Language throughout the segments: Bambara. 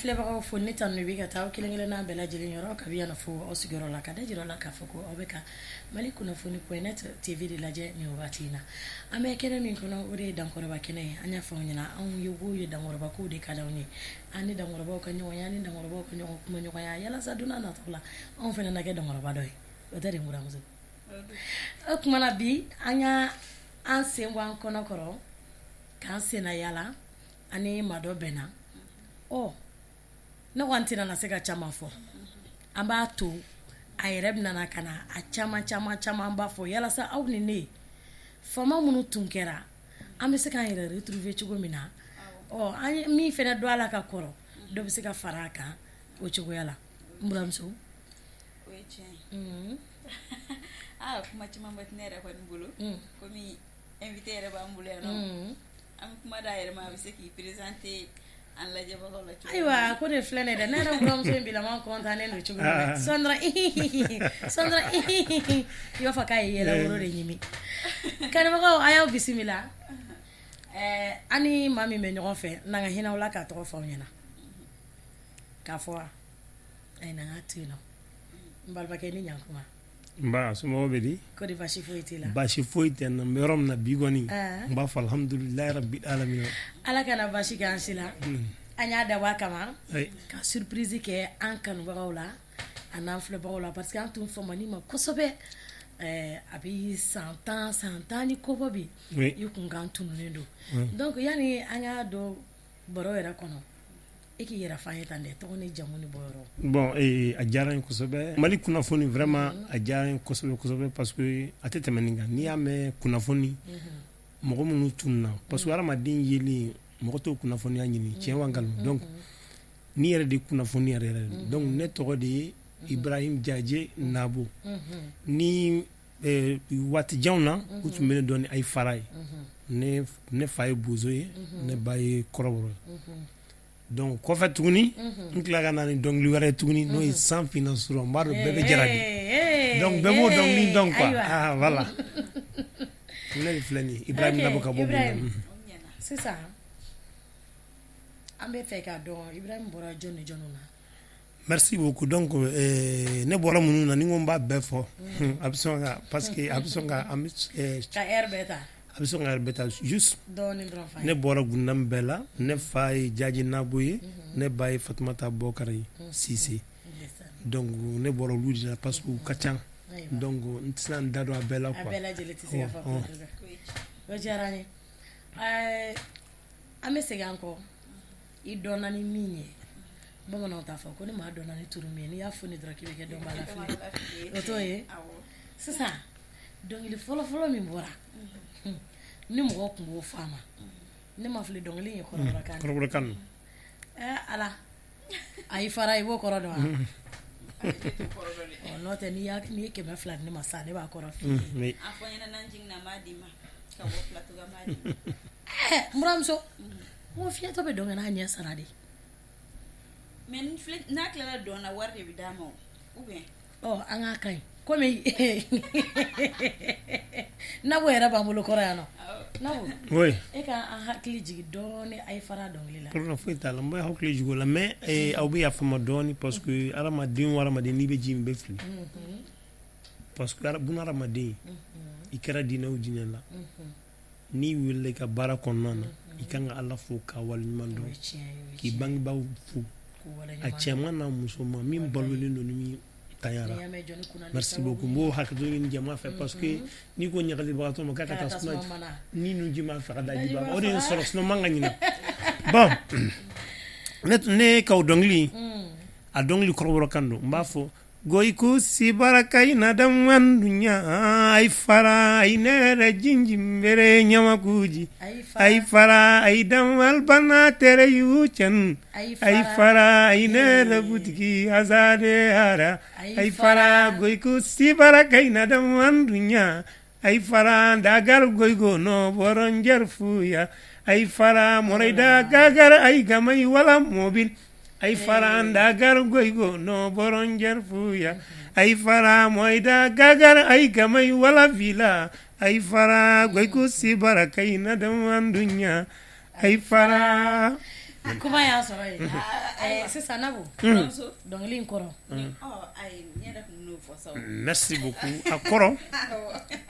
filɛbagaw fo ne tan bɛ ka taa aw kelen-kelen n'a bɛɛ lajɛlen yɔrɔ ka bɛ yana fo aw sigiyɔrɔ la ka da jira la k'a fɔ ko aw bɛ ka Mali kunnafoni point TV de lajɛ nin wagati in na an bɛ kɛnɛ min kɔnɔ o de ye dankɔrɔba kɛnɛ ye an y'a fɔ ɲɛna anw ye wo ye dankɔrɔba ko de ka d'anw ye an ni dankɔrɔbaw ka ɲɔgɔnya ani dankɔrɔbaw ka ɲɔgɔn kuma ɲɔgɔnya yalasa don n'a nataw la anw fana na kɛ dankɔrɔba dɔ ye o tɛ de buramuso o kumana bi an y'a an sen bɔ an kɔnɔ kɔrɔ k'an senna yala ani maa dɔ bɛnna ne ko an tɛna na se ka caman fɔ an b'a to a yɛrɛ bɛna ka na a caman b'a fɔ yalasa aw ni ne fama minnu tun kɛra an bɛ se k'an yɛrɛ retrouver cogo min na an ye min fana don a la ka kɔrɔ dɔ bɛ se ka fara a kan o cogoya la n buramuso o ye tiɲɛ ye kuma caman bɛ ne yɛrɛ kɔni bolo komi invité yɛrɛ b'an bolo yan nɔ an bɛ kuma d'a yɛrɛ ma a bɛ se k'i présenter an lajɛbagaw la cogo ayiwa ko ne filɛ ne dɛ ne yɛrɛ buramuso in bila man content don cogo min na Sandra i b'a fɔ k'a ye yɛlɛ woro de ɲimi kanubagaw a y'aw bisimila an ni maa min bɛ ɲɔgɔn fɛ n'an ka hinɛ aw la k'a tɔgɔ fɔ aw ɲɛna k'a fɔ wa ayi na n ka to yen nɔ n balibakɛ ni ɲankuma Nba somɔgɔw bɛ di kodi basi foyi t'i la basi foyi tɛ n na n bɛ yɔrɔ min na bi kɔni n b'a fɔ alhamdulilayi rabbil alamin ala kana basi kɛ an si la an y'a dabɔ a kama ka surprise kɛ an kanubagaw la a n'an filɛbagaw la parce que an tun famani ma kosɛbɛ a bɛ san tan ni kɔbɔ bi i kun kan tununnen don donc yani an y'a dɔn baro yɛrɛ kɔnɔ e k'i yɛrɛ f'an ye tan dɛ tɔgɔ ni jamu ni bɔyɔrɔ bon a diyara n ye kosɛbɛ Mali kunnafoni vraiment a diyara n ye kosɛbɛ parce que a tɛ tɛmɛ nin kan n'i y'a mɛn kunnafoni mɔgɔ minnu tununa parce que hadamaden yeli mɔgɔ t'o kunnafoniya ɲini tiɲɛ wa nkalon donc ni yɛrɛ de kunnafoni yɛrɛ donc ne tɔgɔ de ye Ibrahim Jaje Nabo ni waatijanw na u tun bɛ ne dɔn ni Ayi Fara ye ne fa ye bozo ye ne ba ye kɔrɔbɔrɔ ye donc kɔfɛ tuguni n tila ka na ni dɔnkili wɛrɛ tuguni n'o ye Sans Financement n b'a dɔn bɛɛ bɛ jarabi donc bɛɛ b'o dɔnkili dɔn quoi voilà ne de filɛ nin ye Ibrahim Nabo ka bɔ Buguni sisan an bɛ fɛ k'a dɔn Ibrahim bɔra jɔn ni jɔnw na merci beaucoup donc ne bɔra minnu na ni n ko n b'a bɛɛ fɔ a bɛ sɔn ka parce que a bɛ sɔn ka an bɛ ka heure bɛɛ ta a bɛ sɔn ka bɛɛ ta juste dɔɔnin dɔrɔn fa ne bɔra Gunda min bɛɛ la ne fa ye Jaji Nabo ye ne ba ye Fatumata Bokar ye Sise donc ne bɔra olu de la parce que u ka ca donc n tɛ se ka n da don a bɛɛ la quoi a bɛɛ lajɛlen tɛ se ka fɔ o diyara n ye an bɛ segin an kɔ i dɔnna ni min ye bamananw t'a fɔ ko ni maa dɔnna ni turu min ye n'i y'a fɔ ni dɔrɔn k'i bɛ kɛ dɔnbaa la fili o t'o ye sisan dɔnkili fɔlɔfɔlɔ min bɔra ni mɔgɔw tun b'o fɔ a ma ne ma fili dɔnkili in ye kɔrɔbɔrɔkan ala Ayi Fara i b'o kɔrɔ dɔn wa n'o tɛ n'i ye 200 di ne ma sa ne b'a kɔrɔ f'i ye a fɔ ɲɛna n'an jiginna n b'a d'i ma ka bɔ plateau kan n b'a d'i ma n buramuso n ko fiyɛtɔ bɛ dɔn ka n'a ɲɛ sara de mais n'a tilala dɔn na wari de bɛ d'a ma ou bien an k'a ka ɲi komi Nabo yɛrɛ b'an bolo kɔrɔ yan nɔ Nabo e ka an hakili jigin dɔɔnin Ayi Fara dɔnkili la problème foyi t'a la n bɛ hakili jigin o la mais aw bɛ yafa n ma dɔɔnin parce que hadamaden o hadamaden n'i bɛ ji min bɛ fili parce que buna hadamaden i kɛra diinɛ o diinɛ la n'i wulila i ka baara kɔnɔna na i kan ka Ala fo k'a waleɲuman dɔn k'i bangebaaw fo a cɛman n'a musoman min balolen don ni min tanyara merci beaucoup n b'o hakili ɲini jama fɛ parce que n'i ko ɲagalibagatɔ ma k'a ka taa suma ni nuji m'a fɛ ka da jiba o de ye n sɔrɔ sinon man ka ɲina bon ne ka o dɔnkili a dɔnkili kɔrɔbɔrɔkan don n b'a fɔ goyiku sibaraka ina damwan dunya Ayi Fara ai nere jinjim bere nyamakuji Ayi Fara ai damwal bana tere yuchan Ayi Fara ai nere butiki azade ara Ayi Fara goyiku sibaraka ina damwan dunya Ayi Fara dagar goygo no boronjer fuya Ayi Fara moraida gagar ai gamai wala mobil Ayi Fara dagar goygo no boronjer fuya Ayi Fara moida gagar ai gamai wala vila Ayi Fara goygo si baraka ina damwan dunya Ayi Fara kuma y'a sɔrɔ ye sisan Nabou dɔnkili in kɔrɔ merci beaucoup a kɔrɔ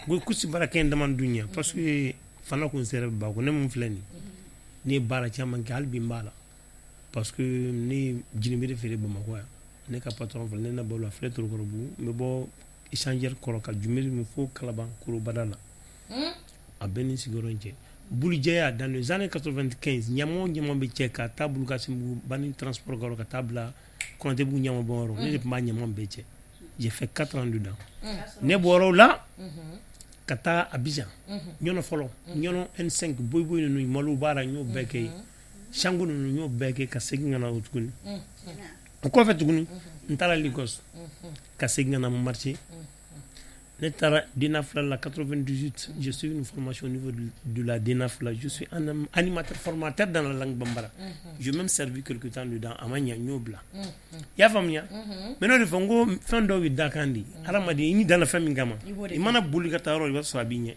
ko kusi baara kɛ dama dunya parce que fana kun sera ba ko ne mun filɛ ni ne baara caman kɛ hali bi n b'a la parce que ne jinibere feere Bamakɔ yan ne ka patron filɛ ne na balo a filɛ Torokɔrɔbugu n bɛ bɔ échangeur kɔrɔ ka jumɛn min fo Kalaban Korobada la a bɛ ni sigiyɔrɔ cɛ Bulijaya dans les années 95 ɲama bɛ cɛ ka taa bulu ka Sibugu bani transport kɔrɔ ka taa bila Konatɛbugu ɲama bɔn yɔrɔ ne de tun b'a ɲama bɛɛ cɛ j'ai fait 4 ans dedans ne bɔra o la ka taa Abidjan ɲɔnɔ fɔlɔ ɲɔnɔ N5 boy ninnu malo baara n y'o bɛɛ kɛ Sango ninnu n y'o bɛɛ kɛ ka segin ka na o tuguni o kɔfɛ tuguni n taara Lagos ka segin ka na marché ne taara DENAF la 98 je suis une formation au niveau de la DENAF là je suis un animateur formateur dans la langue bambara je même servi quelque temps dedans a ma ɲa n y'o bila i y'a faamuya maintenant de fɔ n ko fɛn dɔw bɛ dakan de hadamaden i ni danna fɛn min kama i mana boli ka taa yɔrɔ i b'a sɔrɔ a b'i ɲɛ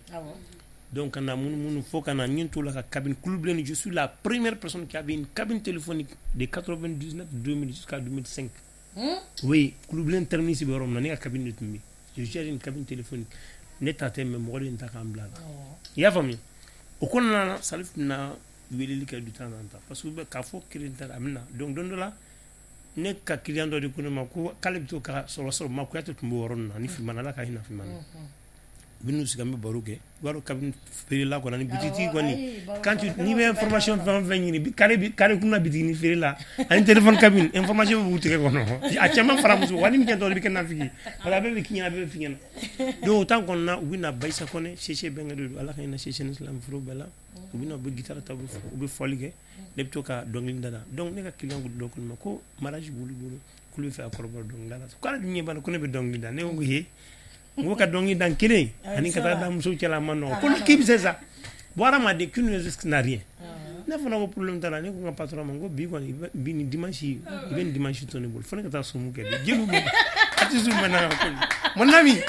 donc ka na munumunu fo ka na n ye to la ka cabine kulubilen je suis la première personne qui avait une cabine téléphonique de 99 2000 jusqu'à 2005 oui kulubilen terminus bɛ yɔrɔ min na ne ka cabine de tun bɛ je gère une cabine téléphonique ne ta tɛ mɛ mɔgɔ de ta k'an bila la i y'a faamuya o kɔnɔna na Salif na weleli kɛ du temps en temps parce que k'a fɔ kelen tɛ a bɛ na donc don dɔ la ne ka client dɔ de ko ne ma ko k'ale bɛ to ka sɔrɔ ma Kuyate tun b'o yɔrɔ ninnu na ni Fimana Ala ka hinɛ Fimana u bɛ n'u sigi an bɛ baro kɛ i b'a dɔn cabine feerela kɔni ani bitiki kɔni quand tu n'i bɛ information fɛn o fɛn ɲini carré kunna bitiki feerela ani téléphone cabine information bɛ b'u tigɛ kɔnɔ a caman fara muso wa ni min kɛ dɔrɔn i bɛ kɛ nafiki wala a bɛɛ bɛ k'i ɲɛna a bɛɛ bɛ f'i ɲɛna donc o temps kɔnɔna u bɛ na Bayisa Kɔnɛ Cheche Bɛnkɛ de don Ala ka hinɛ Cheche ni silamɛfuru bɛɛ la u bɛ na u bɛ guitare ta u bɛ fɔli kɛ ne bɛ to ka dɔnkili da donc ne ka client dɔ ko ne ma ko mariage b'olu bolo k'olu bɛ fɛ a kɔrɔbɔrɔ dɔnkili da la k'ale dun ɲɛ b'a ko ne bɛ dɔnkili da ne ko he n ko ka dɔnkili da kelen ani ka taa da muso cɛla a ma nɔgɔn ko k'i bɛ se sa bon hadamaden qui ne risque n'a rien ne fana ko problème t'a la ne ko n ka patron ma n ko bi kɔni bi ni dimanche i bɛ ni dimanche to ne bolo fo ne ka taa sumu kɛ de jeliw bɛ artiste bɛ na ko mon ami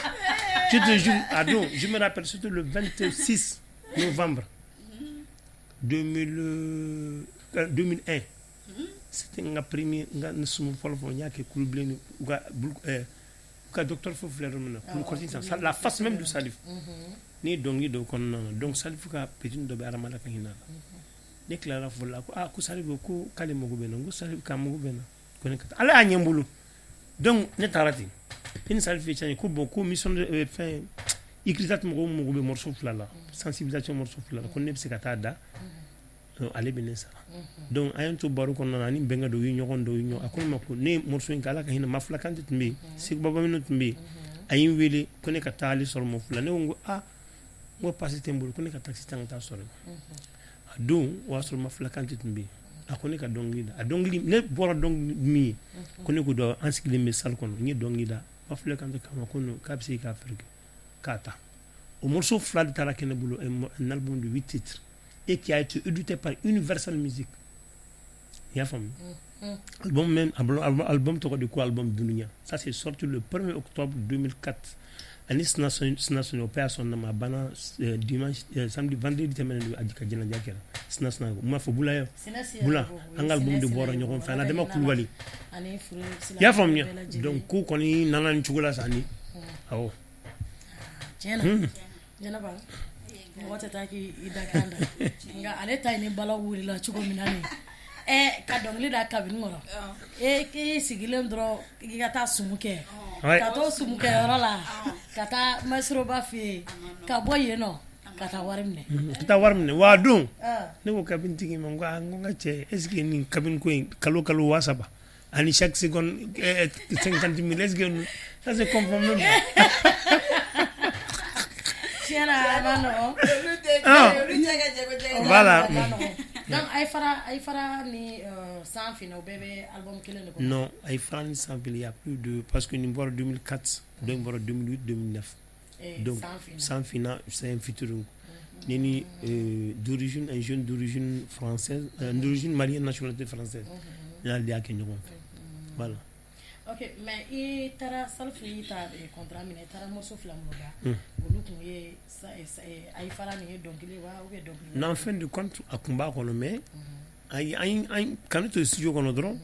je te jure a don je me rappelle c'était le 26 novembre 2001 c'était n ka premier n ka sumu fɔlɔ n y'a kɛ kulubilen u ka docteur fo filɛ yɔrɔ min na kulu kɔrɔti san la face même du Salif ni dɔnkili dɔw kɔnɔna na donc Salif ka petit dɔ bɛ Aramala ka hinɛ la ne tilara fɔli la ko ko Salif ko k'ale mago bɛ na n ko Salif k'a mago bɛ na ko ne ka taa ale y'a ɲɛ n bolo donc ne taara ten ne ni Salif ye tiɲɛ ko bon ko mission de fɛn Ikritat mɔgɔw mago bɛ morceau fila la sensibilisation morceau fila la ko ne bɛ se ka taa da ale bɛ ne sara donc a ye n to baro kɔnɔna na ani bɛnkɛ dɔw ye ɲɔgɔn dɔw ye ɲɔgɔn a ko ne ma ko ne ye morceau in kɛ Ala ka hinɛ Mafula Kante tun bɛ yen Segu Baba Minɛ tun bɛ yen a ye n wele ko ne ka taa ale sɔrɔ Mafula ne ko n ko pasi tɛ n bolo ko ne ka taxi ta n ka taa sɔrɔ a don o y'a sɔrɔ Mafula Kante tun bɛ yen a ko ne ka dɔnkili da a dɔnkili ne bɔra dɔnkili min ye ko ne ko dɔn an sigilen bɛ salle kɔnɔ n ye dɔnkili da Mafula Kante k'a ma ko non k'a bɛ se k'a feere k'a ta o morceau fila de taara kɛ ne bolo un album de 8 titres et qui a été édité par Universal Music. Il y a femme. Album tɔgɔ de ko album Dunuya. Ça c'est sorti le 1er octobre 2004. Ani Sinasoni o paya sɔn na ma bana dimanche samedi vendredi tɛmɛnen a ka jɛnajɛ kɛra. Sinasona ko ma fɔ Bula Bula an ka album de bɔra ɲɔgɔn fɛ Adama Kulubali. I y'a faamuya donc ko kɔni nana ni cogo la sa ni awɔ. Tiɲɛna Jɛnɛba mɔgɔ tɛ taa k'i dakan da nka ale ta ni bala wulila cogo min na ne ka dɔnkili da kabini kɔrɔ k'i sigilen dɔrɔn k'i ka taa sumu kɛ ka to sumu kɛyɔrɔ la ka taa masiroba fɛ yen ka bɔ yen nɔ ka taa wari minɛ ka taa wari minɛ wa don ne ko kabini tigi ma n ko n ka cɛ est ce que nin kabini ko in kalo 3000 ani chaque seconde 50 000 est ce que ça se conforme même voilà donc ay fara ni sans fin au bébé album kelen de non ay fara ni sans fin il y a plus de parce que numéro 2004 numéro 2008 2009 donc sans fin c'est un featuring nini d'origine un jeune d'origine française d'origine malienne nationalité française il y a que nous voilà. Ok, mais i taara Salif i ta contrat minɛ i taara morceau fila minnu da olu tun ye ay fara ni ye dɔnkili wa ou bien dɔnkili non en fin de compte a kun b'a kɔnɔ mais ay kan to studio kono dron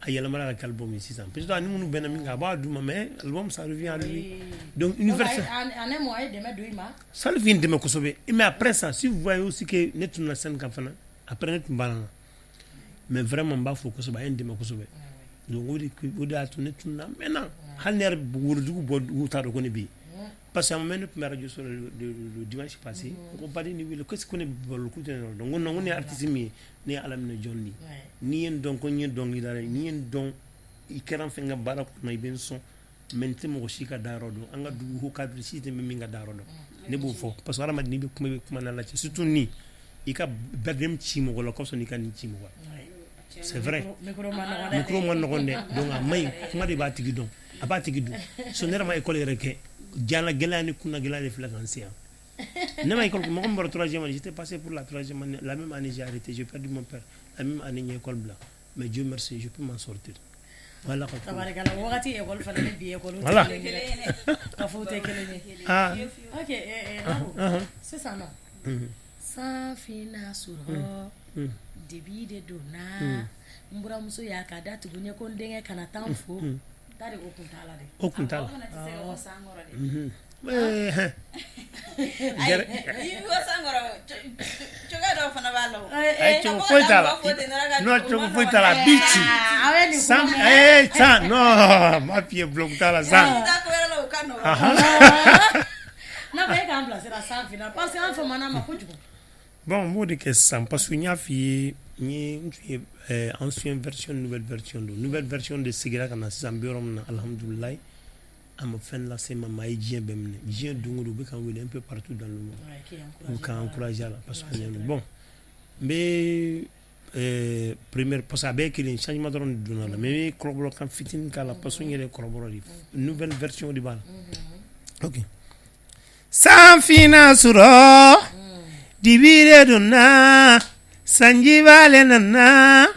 ay yalla mala ka album ici ça peut-être ani munu ben mi nga ba duma mais album ça revient à lui donc universel ane mo ay deme doima ça le vient de me kosobe mais après ça si vous voyez aussi que net na scène ka fana après net mbana mais vraiment ba fo kosobe ay de me kosobe donc wodi atu net na maintenant hal ner wuro dugu bo ta do ko ne bi parce que à un moment donné radio sur le dimanche passé on parlait ni le qu'est-ce qu'on est beaucoup donc on est artiste mi ne alam ne jonni ni en donc on y donc il a ni en donc il keran fenga bara ko may ben son mente mo shika daro do anga du ho cadre système mi nga daro do ne bo fo parce que ara madini be kuma na la ci surtout ni ika bedem ci mo wala ko so ni kan ci mo c'est vrai micro man no gonde donc a may kuma de ba tigi don aba tigi du so ne ma école reke Diana Gelani kuna Gelani Flagansia. Nema école mon numéro 3e année, j'étais passé pour la 3e année, la même année j'ai arrêté, j'ai perdu mon père. La même année j'ai école blanc. Mais Dieu merci, je peux m'en sortir. Voilà quoi. Tabarakala wagati école fana ne bi école. Voilà. Ka foute kelene. Ah. OK, c'est ça non. Sans fina suro. Debi de dona. Mbura muso ya kada tugunye ko ndenge kana tamfo. Tari okuntala de. Okuntala. No, ma pie blog tala sam. Na ba ka amplacer la sam final parce que en fait manama kujugo. Bon, moi de que ça parce que n'y a fi ni ancienne version nouvelle version de Sigira kana Zambiorom na alhamdulillah am fin la sema mai jien bemne jien dungu be kan wele un peu partout dans le monde ou kan encourager là parce que bon mais première parce avec le changement de donner mais coroboro kan fitin kala parce que ngere coroboro nouvelle version di bal OK sans finasuro divide donna sanjivale nana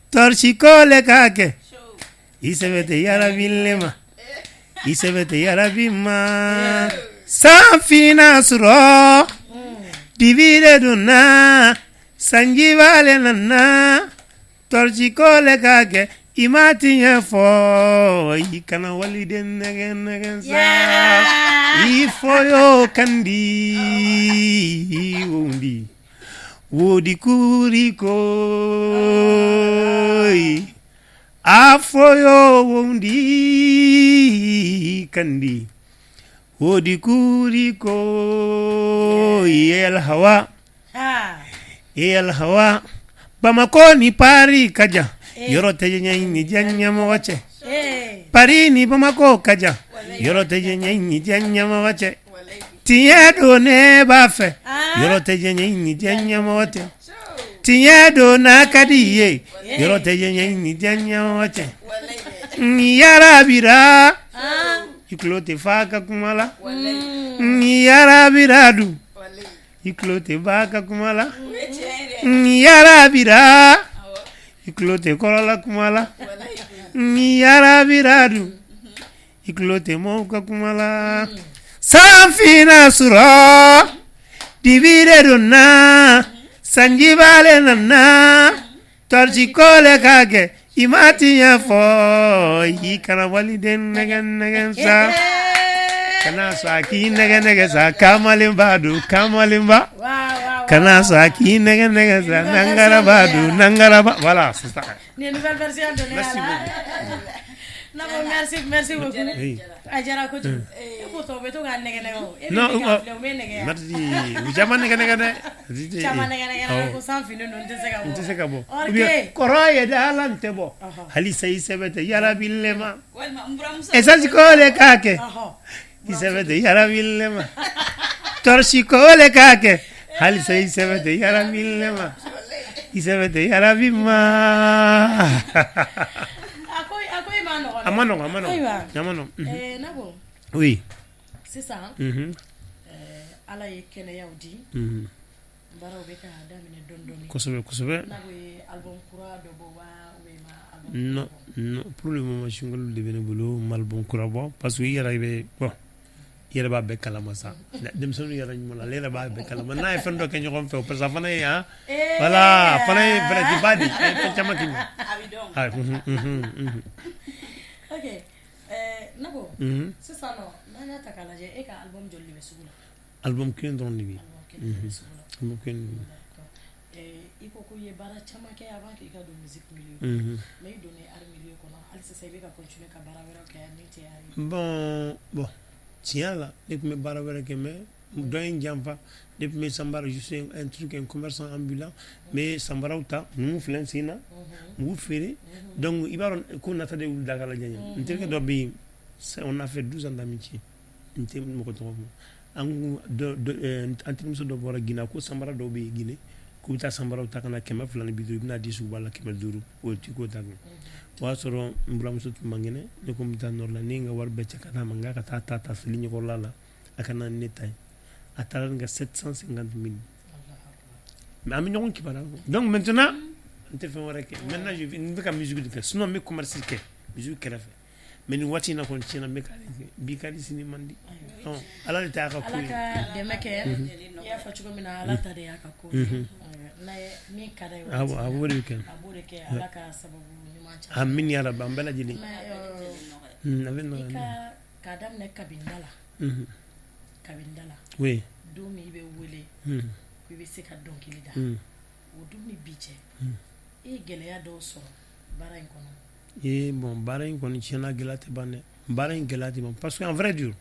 torchikole kake isebete yarabillema isebete yarabima safina suro divide donna sanjivale nana torchikole kake imati yefo ikana waliden negen sa ifoyo kandi undi wodi kuriko afoyo wondi kandi wodi kuriko el hawa bamako ni pari kaja yorote ni janyama wache pari ni bamako kaja yorote ni janyama wache tiedo ne bafe yorote ni janyama wache tiedo na kadiye yorote ni janyama wache yarabira iklote faka kumala yarabiradu iklote baka kumala yarabira iklote korola kumala yarabiradu iklote moka kumala sanfina sura divide donna sanjibale nana torchikole kage imati ya fo ikana waliden negen sa kana saki negen sa kamalimba kana saki negen sa nangara ba voilà c'est ça une nouvelle version de merci beaucoup ajara ko tu ko to beto ga negen non merci ujama negen ko sans fin non te seka bo bien koroye dalante bo hali sai sebete yara billema esasi kole kake isebete yara billema torsi kole kake hali sai sebete yara billema isebete yara bimma amano nabo oui c'est ça ala yekene yaudi baro be ka damine dondoni kosobe nabo album kura do bo wa we ma album non pour le moment je ngol de bene bolo album kura bo parce que il arrive bon yɛrɛ b'a bɛɛ kalama sa denmisɛnninw yɛrɛ ɲuman na ale yɛrɛ b'a bɛɛ kalama n'a ye fɛn dɔ kɛ ɲɔgɔn fɛ o parce que a fana ye voilà a fana ye vrai ba de a ye fɛn caman kɛ ok Nabo sisan nɔ n'an y'a ta k'a lajɛ e ka album joli de bɛ sugu la album kelen dɔrɔn de bɛ yen album kelen i ko ko i ye baara caman kɛ avant que i ka don musique milieu mais i donna art milieu kɔnɔ hali sisan i bɛ ka continuer ka baara wɛrɛw kɛ min tɛ art ye bon tiɲɛ la ne tun bɛ baara wɛrɛ kɛ mais dɔ in janfa depuis mes sambara je suis un truc un commerçant ambulant mais sambaraw ta numu filɛ n sen na mugu feere donc i b'a dɔn ko nata de wuli da ka lajɛ n terikɛ dɔ bɛ yen on a fait 12 ans d'amitié n tɛ mɔgɔ tɔgɔ fɔ an terimuso dɔ bɔra Guinée ko sambara dɔw bɛ yen Guinée k'u bɛ taa sambaraw ta ka na 200 ni 50 i bɛna di suguba la 500 o ti ko ta o y'a sɔrɔ n buramuso tun man kɛnɛ ne ko n bɛ taa nɔrɔ la ne ye n ka wari bɛɛ cɛ ka d'a ma n k'a ka taa ta fili ɲɛkɔrɔla la a ka na ne ta ye a taara nin ka 750 000 mais an bɛ ɲɔgɔn kibaruya donc maintenant n tɛ fɛn wɛrɛ kɛ maintenant n bɛ ka musique de kɛ sinon n bɛ commerce kɛ musique kɛrɛfɛ mais nin waati in na kɔni tiɲɛna n bɛ k'ale kɛ bi ka di sini man di ala de t'a ka ko ye ala ka dɛmɛ kɛ i y'a fɔ cogo min na ala ta de y'a ka ko n'a ye min ka d'a ye a b'o de kɛ ala ka sababu ɲuman caman amin ya rabbi an bɛɛ lajɛlen a bɛ nɔgɔya k'a daminɛ kabinda la oui don min i bɛ wele ko i bɛ se ka dɔnkili da o don ni bi cɛ i ye gɛlɛya dɔw sɔrɔ baara in kɔnɔ bon baara in kɔni tiɲɛna gɛlɛya tɛ ban dɛ baara in gɛlɛya tɛ ban parce que en vrai dur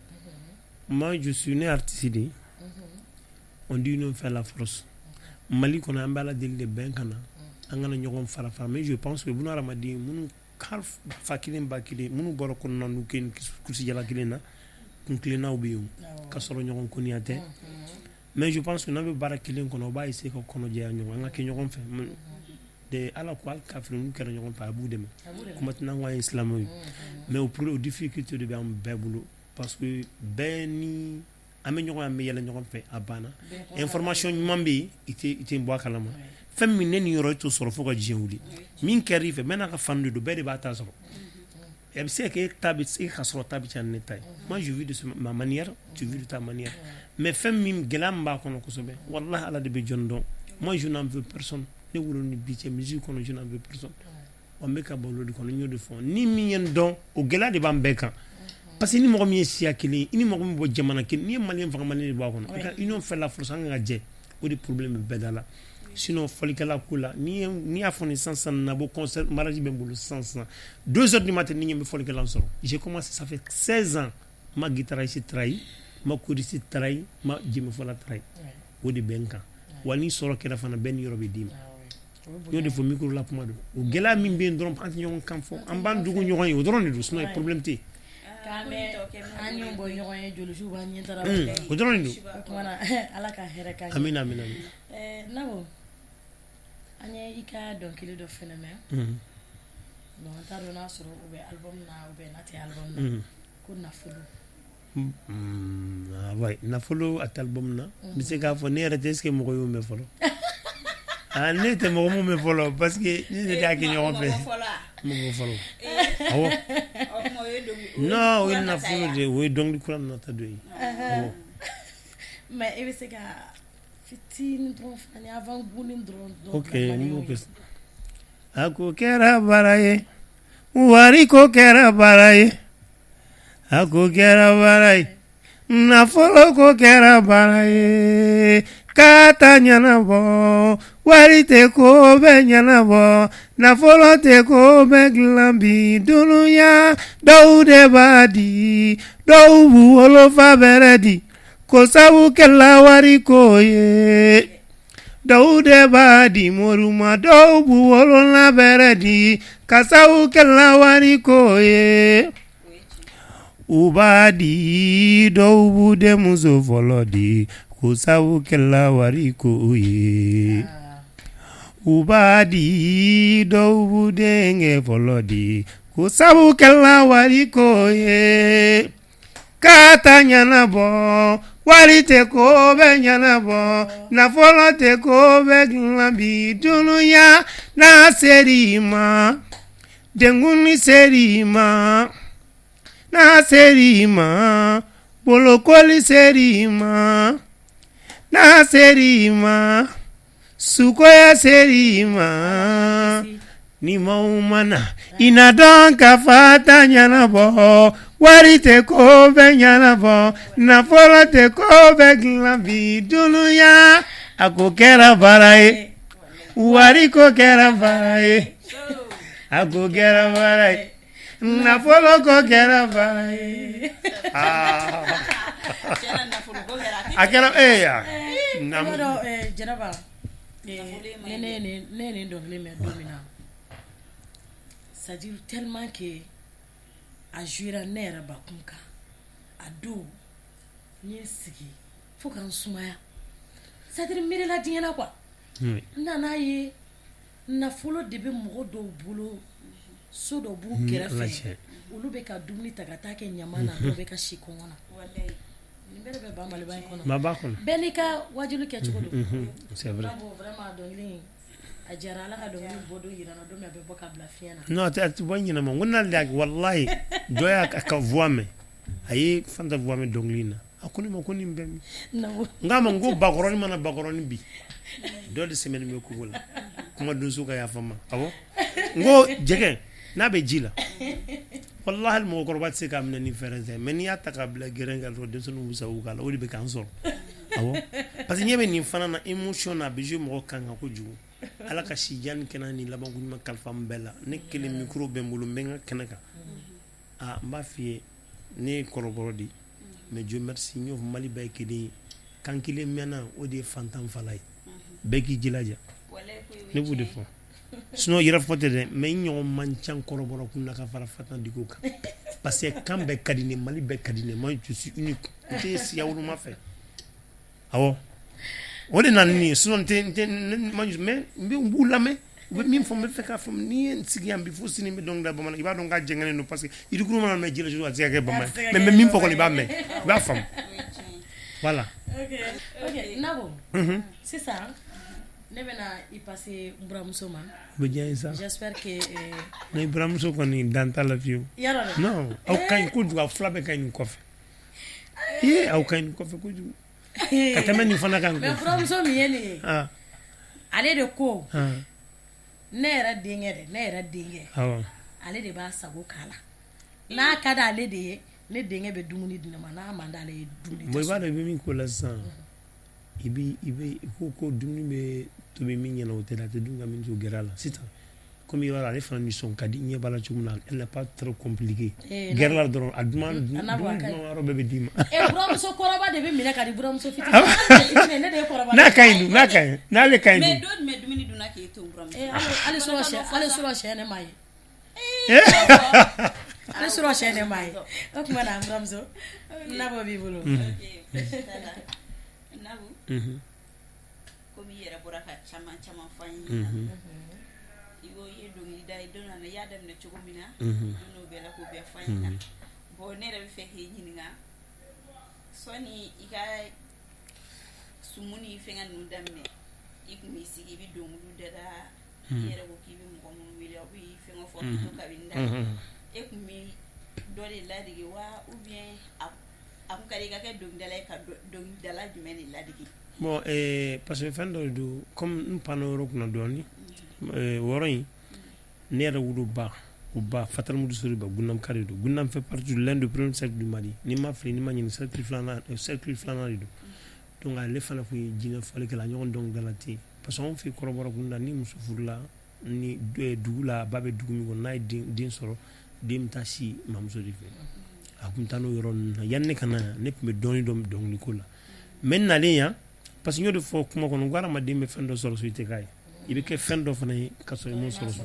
moi je suis né artiste de on dit non faire la force Mali kɔnɔ an bɛ ala deli de bɛn ka na an kana ɲɔgɔn fara fara mais je pense que buna hadamaden minnu fa kelen ba kelen minnu bɔra kɔnɔna n'u kɛ kursijala kelen na kun kelennaw bɛ yen ka sɔrɔ ɲɔgɔn kɔniya tɛ mais je pense que n'an bɛ baara kelen kɔnɔ o b'a essayer ka kɔnɔjɛya ɲɔgɔn an ka kɛ ɲɔgɔn fɛ de ala ko hali kafiri n'u kɛra ɲɔgɔn fɛ a b'u dɛmɛ kuma tɛna an ko an ye silamɛw ye mais o difficulté de bɛ an bɛɛ bolo parce que bɛɛ ni an bɛ ɲɔgɔn an bɛ yɛlɛ ɲɔgɔn fɛ a banna information ɲuman bɛ yen i tɛ bɔ a kalama fɛn min ne ni yɔrɔ i t'o sɔrɔ fo ka diɲɛ wuli min kɛra i fɛ bɛɛ n'a ka fan de don bɛɛ de b'a ta sɔrɔ a bɛ se ka kɛ e ka sɔrɔ ta bɛ ca ni ne ta ye moi je vis de ma manière tu vis de ta manière mais fɛn min gɛlɛya min b'a kɔnɔ kosɛbɛ wallahi ala de bɛ jɔn dɔn moi je n'en veux personne ne wolo ni bi cɛ musique kɔnɔ je n'en veux personne wa n bɛ ka bɔ olu de kɔnɔ n y'o de fɔ ni min ye n dɔn o gɛlɛya de b'an bɛɛ kan parce que ni mɔgɔ min ye siya kelen i ni mɔgɔ min bɔ jamana kelen n'i ye maliyɛn faga maliyɛn de b'a kɔnɔ i ka union fait la force an ka jɛ o de problème bɛ bɛɛ da la sinon folikɛla ko la n'i y'a fɔ ni sisan nabo concert mariage bɛ n bolo sisan 2 heures du matin ni ɲɛ bɛ folikɛla sɔrɔ j'ai commencé ça fait 16 ans ma guitariste trahi ma choriste trahi ma jɛmɛfɔla trahi o de bɛ n kan wa ni sɔrɔ kɛra fana bɛɛ ni yɔrɔ bɛ d'i ma y'o de fɔ micro la kuma don o gɛlɛya min bɛ yen dɔrɔn an tɛ ɲɔgɔn kan fɔ an b'an dugu ɲɔgɔn ye o dɔrɔn de don sinon problème tɛ yen an y'o bɔ ɲɔgɔn ye jolisiw b'an ɲɛ taara o dɔrɔn de don o kumana ala ka hɛrɛ k'an ye amina Nabo an ye i ka dɔnkili dɔ fɛnɛ mɛn donc an t'a dɔn n'a sɔrɔ u bɛ album na ou bien n'a tɛ album na ko nafolo nafolo a tɛ album na n bɛ se k'a fɔ ne yɛrɛ tɛ est-ce que mɔgɔ y'o mɛn fɔlɔ ne tɛ mɔgɔ mun mɛn fɔlɔ parce que ne de y'a kɛ ɲɔgɔn fɛ mɔgɔ fɔlɔ awɔ non o ye nafolo de o ye dɔnkili kura nata dɔ ye awɔ mais i bɛ se ka fitinin dɔrɔn fana ni avant buni dɔrɔn ok n b'o kɛ a ko kɛra baara ye wari ko kɛra baara ye a ko kɛra baara ye nafolo ko kɛra baara ye k'a ta ɲɛnabɔ wari tɛ ko bɛ ɲɛnabɔ nafolo tɛ ko bɛ dilan bi dunuya dɔw de b'a di dɔw b'u wolofa bɛrɛ di ko sabu kɛla wari ko ye dɔw de b'a di mori ma dɔw b'u wolola bɛrɛ di ka sabu kɛla wari ko ye u b'a di dɔw b'u denmuso fɔlɔ di ko sabu kɛla wari ko ye u b'a di dɔw b'u denkɛ fɔlɔ di ko sabu kɛla wari ko ye k'a ta ɲɛnabɔ wari tɛ ko bɛ ɲɛnabɔ nafolo tɛ ko bɛ dilan bi dunuya n'a ser'i ma denkuni ser'i ma n'a ser'i ma bolokoli seri ma na seri ma sukoya seri ma ni maumana ina don ka fata ɲanabɔ wari tɛ ko bɛ ɲanabɔ nafolo tɛ ko bɛ dilan bi dunuya a ko kɛra baara ye wari ko kɛra baara ye a ko kɛra baara ye nafolo ko kɛra baara ye a kɛra Jɛnɛba ne ni dɔnkili mɛn don min na c'est dire tellement que a jouera ne yɛrɛ bakun kan a don n ye sigi fo ka n sumaya c'est dire n miirila diɲɛ na quoi n nana ye nafolo de bɛ mɔgɔ dɔw bolo so dɔ b'u kɛrɛfɛ olu bɛ ka dumuni ta ka taa kɛ ɲama na dɔw bɛ ka si kɔngɔ na nin bɛɛ de bɛ ban Maliba in kɔnɔ bɛɛ n'i ka wajibi kɛcogo don c'est vrai vraiment dɔnkili a jara Ala ka dɔnkili bɔ don yira na don min a bɛ bɔ ka bila fiɲɛ na non a tɛ bɔ ɲɛnama n ko n'ale y'a wallahi dɔ y'a ka voix mɛn a ye Fanta voix mɛn dɔnkili in na a ko ne ma ko nin bɛ min n k'a ma n ko bakɔrɔni mana bakɔrɔni bi dɔ de sɛmɛni bɛ kogo la kuma donso ka yafa n ma awɔ n ko jɛgɛ n'a bɛ ji la wallahi hali mɔgɔkɔrɔba tɛ se k'a minɛ ni fɛrɛn tɛ mais n'i y'a ta k'a bila gɛrɛn kan dɔrɔn denmisɛnninw bɛ sago k'a la o de bɛ k'an sɔrɔ awɔ parce que ɲɛ bɛ nin fana na émotion na a bɛ jouer mɔgɔ kan kojugu Ala ka si jan kɛnɛ ni laban ko ɲuman kalifa n bɛɛ la ne kelen micro bɛ n bolo n bɛ n ka kɛnɛ kan n b'a f'i ye ne ye kɔrɔbɔrɔ de mais Dieu merci n y'o fɔ Mali bɛɛ ye kelen ye kan kelen mɛnna o de ye fantan fala ye bɛɛ k'i jilaja ne b'o de fɔ sinon yɛrɛ fɔ tɛ dɛ mais n ɲɔgɔn man ca kɔrɔbɔrɔ kun na ka fara Fatan Diko kan parce que kan bɛɛ ka di ne Mali bɛɛ ka di ne moi je suis unique n tɛ siya woloma fɛ awɔ o de nana ni sinon n tɛ mais n b'u lamɛn u bɛ min fɔ n bɛ fɛ k'a fɔ n'i ye n sigi yan bi fo sini n bɛ dɔnkili da bamanan i b'a dɔn k'a jɛngɛnen don parce que yirikuru mana mɛn jila a tɛ se ka kɛ bamanan mais n bɛ min fɔ kɔni i b'a mɛn i b'a faamu voilà. ok Nabo sisan ne bɛna i passer n buramuso ma o bɛ diya n ye sa j'espère que ne buramuso kɔni dan t'a la fiyewu non aw ka ɲi kojugu aw fila bɛɛ ka ɲi nin kɔfɛ aw ka ɲi nin kɔfɛ kojugu ka tɛmɛ nin fana kan mais buramuso min ye nin ye ale de ko ne yɛrɛ denkɛ ale de b'a sago k'a la n'a ka di ale de ye ne denkɛ bɛ dumuni di ne ma n'a man d'ale ye dumuni bon i b'a dɔn i bɛ min ko la sisan i bɛ ko dumuni bɛ tobi min ɲɛna o tɛ la a tɛ dun ka min to gɛrɛ a la sisan comme i b'a dɔn ale fana nisɔn ka di ɲɛ b'a la cogo min na elle n'est pas trop compliquée gɛrɛ la dɔrɔn a dumuni yɔrɔ bɛɛ bɛ d'i ma buramuso kɔrɔba de bɛ minɛ ka di buramuso fitinin ne de ye kɔrɔba n'a ka ɲi dun n'ale ka ɲi dun mais don jumɛn dumuni dunna k'e to buramuso hali sɔrɔ siyɛ ne m'a ye ale sɔrɔ siyɛ ne m'a ye o tuma na buramuso Nabo b'i bolo Nabo komi i yɛrɛ bɔra ka caman fɔ an ye i ko i ye dɔnkili da i don na i y'a daminɛ cogo min na n'o bɛɛ la k'o bɛɛ fɔ an ɲɛna bon ne yɛrɛ bɛ fɛ k'i ɲininka sɔni i ka sumu ni fɛngɛ ninnu daminɛ i kun b'i sigi i bɛ dɔnkiliw da i yɛrɛ ko k'i bɛ mɔgɔ minnu wele aw bɛ fɛngɛ fɔ k'i to kabini da e kun bɛ dɔ de ladege wa ou bien a kun ka di i ka kɛ dɔnkilidala ye ka dɔnkilidala jumɛn de ladege bon parce que fɛn dɔ de don comme n panna yɔrɔ kunna dɔɔni wɔɔrɔ in ne yɛrɛ wolo ba o ba Fatamudu Soriba Gunam Kare don Gunam fait partie de l'un des premiers cercles du Mali ni ma fili ni ma ɲini cercle filanan de don donc ale fana tun ye jinɛ fɔlikɛla ɲɔgɔn dɔnkilidala ten parce que anw fɛ kɔrɔbɔrɔ kunda ni muso furula ni dugu la a ba bɛ dugu min kɔnɔ n'a ye den sɔrɔ den bɛ taa si mamuso de fɛ a kun taa n'o yɔrɔ ninnu na yanni ne ka na ne tun bɛ dɔɔnin dɔn dɔnkiliko la mais nalen yan parce que n y'o de fɔ kuma kɔnɔ ko hadamaden bɛ fɛn dɔ sɔrɔ so i tɛ k'a ye i bɛ kɛ fɛn dɔ fana ye ka sɔrɔ i m'o sɔrɔ so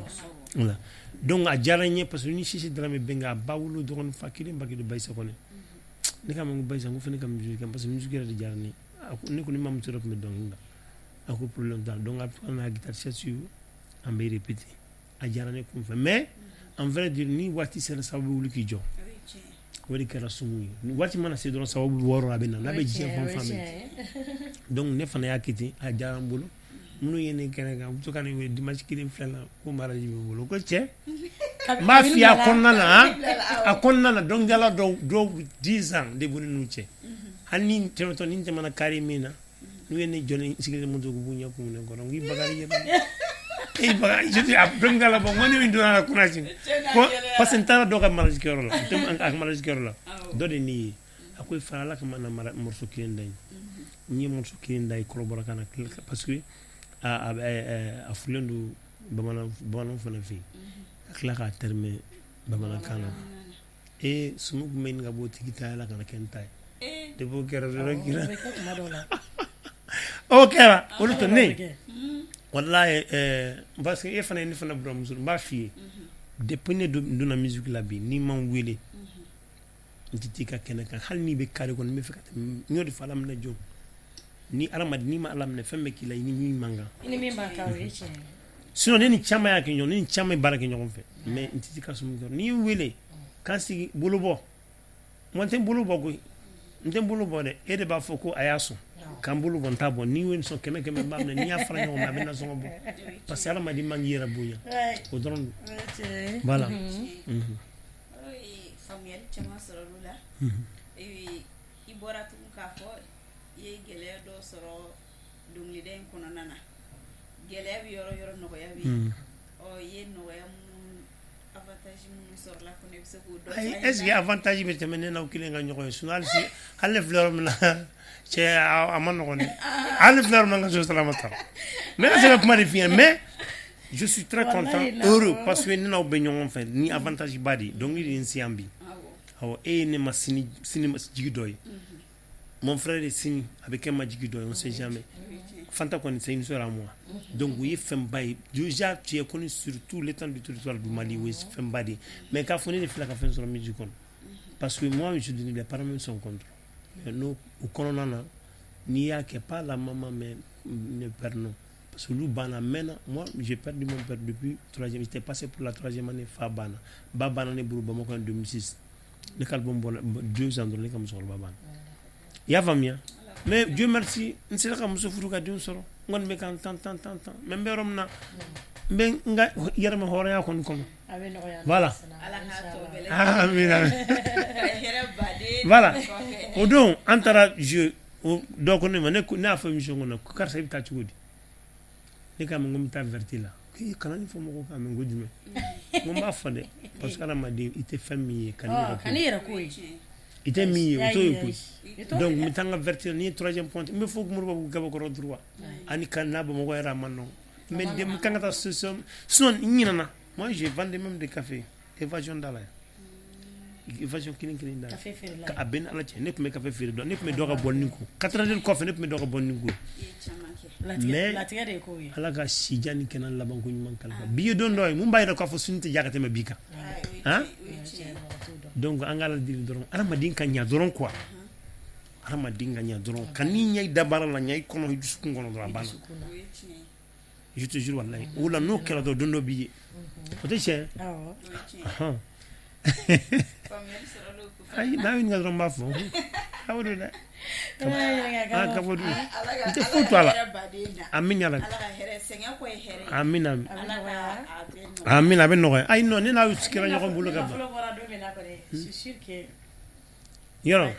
voilà donc a diyara n ye parce que ni Sisi Darame Benga a ba wolo dɔgɔnin fa kelen ba kelen Bayisa Kɔnɛ ne k'a ma ko Bayisa n ko fɔ ne ka musique kɛ parce que musique yɛrɛ de diyara ne ye ne ko ni mamuso dɔ tun bɛ dɔnkili da a ko problème t'a la donc a bɛ to ka na guitare chef an bɛ répéter a diyara ne kun fɛ mais en vrai dire ni waati sera sababu bɛ wuli k'i jɔ o de kɛra sumu ye ni waati mana se dɔrɔn sababu bɛ wɔɔrɔ a bɛ na n'a bɛ diɲɛ fan fan bɛɛ donc ne fana y'a kɛ ten a diyara n bolo minnu ye ne kɛnɛ kan u bɛ to ka ne wele dimanche kelen filɛ la ko mariage bɛ n bolo ko cɛ mafia konnana a konnana donc gala do 10 ans de buni nuche hanni temoto ninte mana kari mina ngene joni sigile mo dogu bunya ko ne ko ngi bagari yeba e bagari jodi ab dongala bo ngoni windo na kunaji ko pasentara doga malaji kero la tem ak malaji kero la do de ni akoy fala ka mana morso kirenday ni morso kirenday collaborer kana parce que a fulendu bamana fana fi akla ka terme bamana kana e sumu men nga bo tigita la kana kentai de bo kero gira ok wala to ne wallahi parce que e fana ni fana bro musul ba fi dépendre de la musique la bi ni man wele ntitika kenaka hal ni be kare kon me fekata nyodi falam na jom ni alamad ni ma alam ne femme ki lay ni manga ini mi ba ka weche sinon ni chama ya kinyo ni chama baraka nyo fe mais ntitika sum gor ni wele kasi bulubo monte bulubo go nte bulubo de e de ba foko ayaso kan bulubo ntabo ni wen so keme ba ni afra nyo ma bena so bo parce que alamad ni mangira bunya o don voilà famille chama sorolula ibora tun ka fo ye gele do soro dum li den kono nana gele bi yoro no ko yabi o ye no ya avantage mu sor la ko ne se ko do ay est-ce que avantage be temene na kile nga nyoko sunal si halle fleur na che amano ko ne halle fleur nga so salamata mais c'est pas mal bien mais je suis très content heureux parce que nous n'avons pas fait ni avantage badi donc il est ambi et ne ma sini jigidoy mon frère est sini avec un jigidoy on sait jamais fanta kon c'est une soeur à moi donc oui femme bay déjà tu es connu sur tout l'étendue du territoire du Mali oui femme badi mais quand foni de faire la fin sur la musique parce que moi je dis les parents sont contre nous au colonana ni a que pas la maman mais ne père non parce que Lubana maintenant moi j'ai perdu mon père depuis 3e j'étais passé pour la 3e année Fabana Babana ne buru bamako en 2006 le calbum 2 ans dans les comme sur Babana ya va bien mais Dieu merci nsela ka muso furuka dun soro ngon be kan tant même berom na ben nga yarma hore ya kon voilà amin voilà o don antara je do ko ne na fa mission ngona ko karta ibta ci godi ni kam ngom ta vertila ki kana ni fo mo ko am ngodume ngom ba fa de parce que ma de ite famille kanira ko ite mi o to ko donc mi tanga vertila ni 3e point mi fo ko mo gaba ko droit ani kana ba mo ko era manno mais de mi kanga ta son nyina moi je vendais même des cafés évasion dala évasion kinin da ka aben ala ci nek me café firi do nek me doga bonninko 4 heures coffee nek me doga bonninko mais ala ga sijani kenan laban ko nyman kala biye don doy mu mbayda ko fa sunti jakate ma bika hein donc angala dir doron ala ma dinka nya doron quoi ala ma dinga nya doron kani nyay dabara la nyay kono hisu ngono do bana je te jure wallahi wala no kala do dondo biye o te che ay nawin nga doron bafo awdo da ka bodu ite futu ala amin ala amin amin aben no ay no ni na uskira nyoko bulu ka ba yoro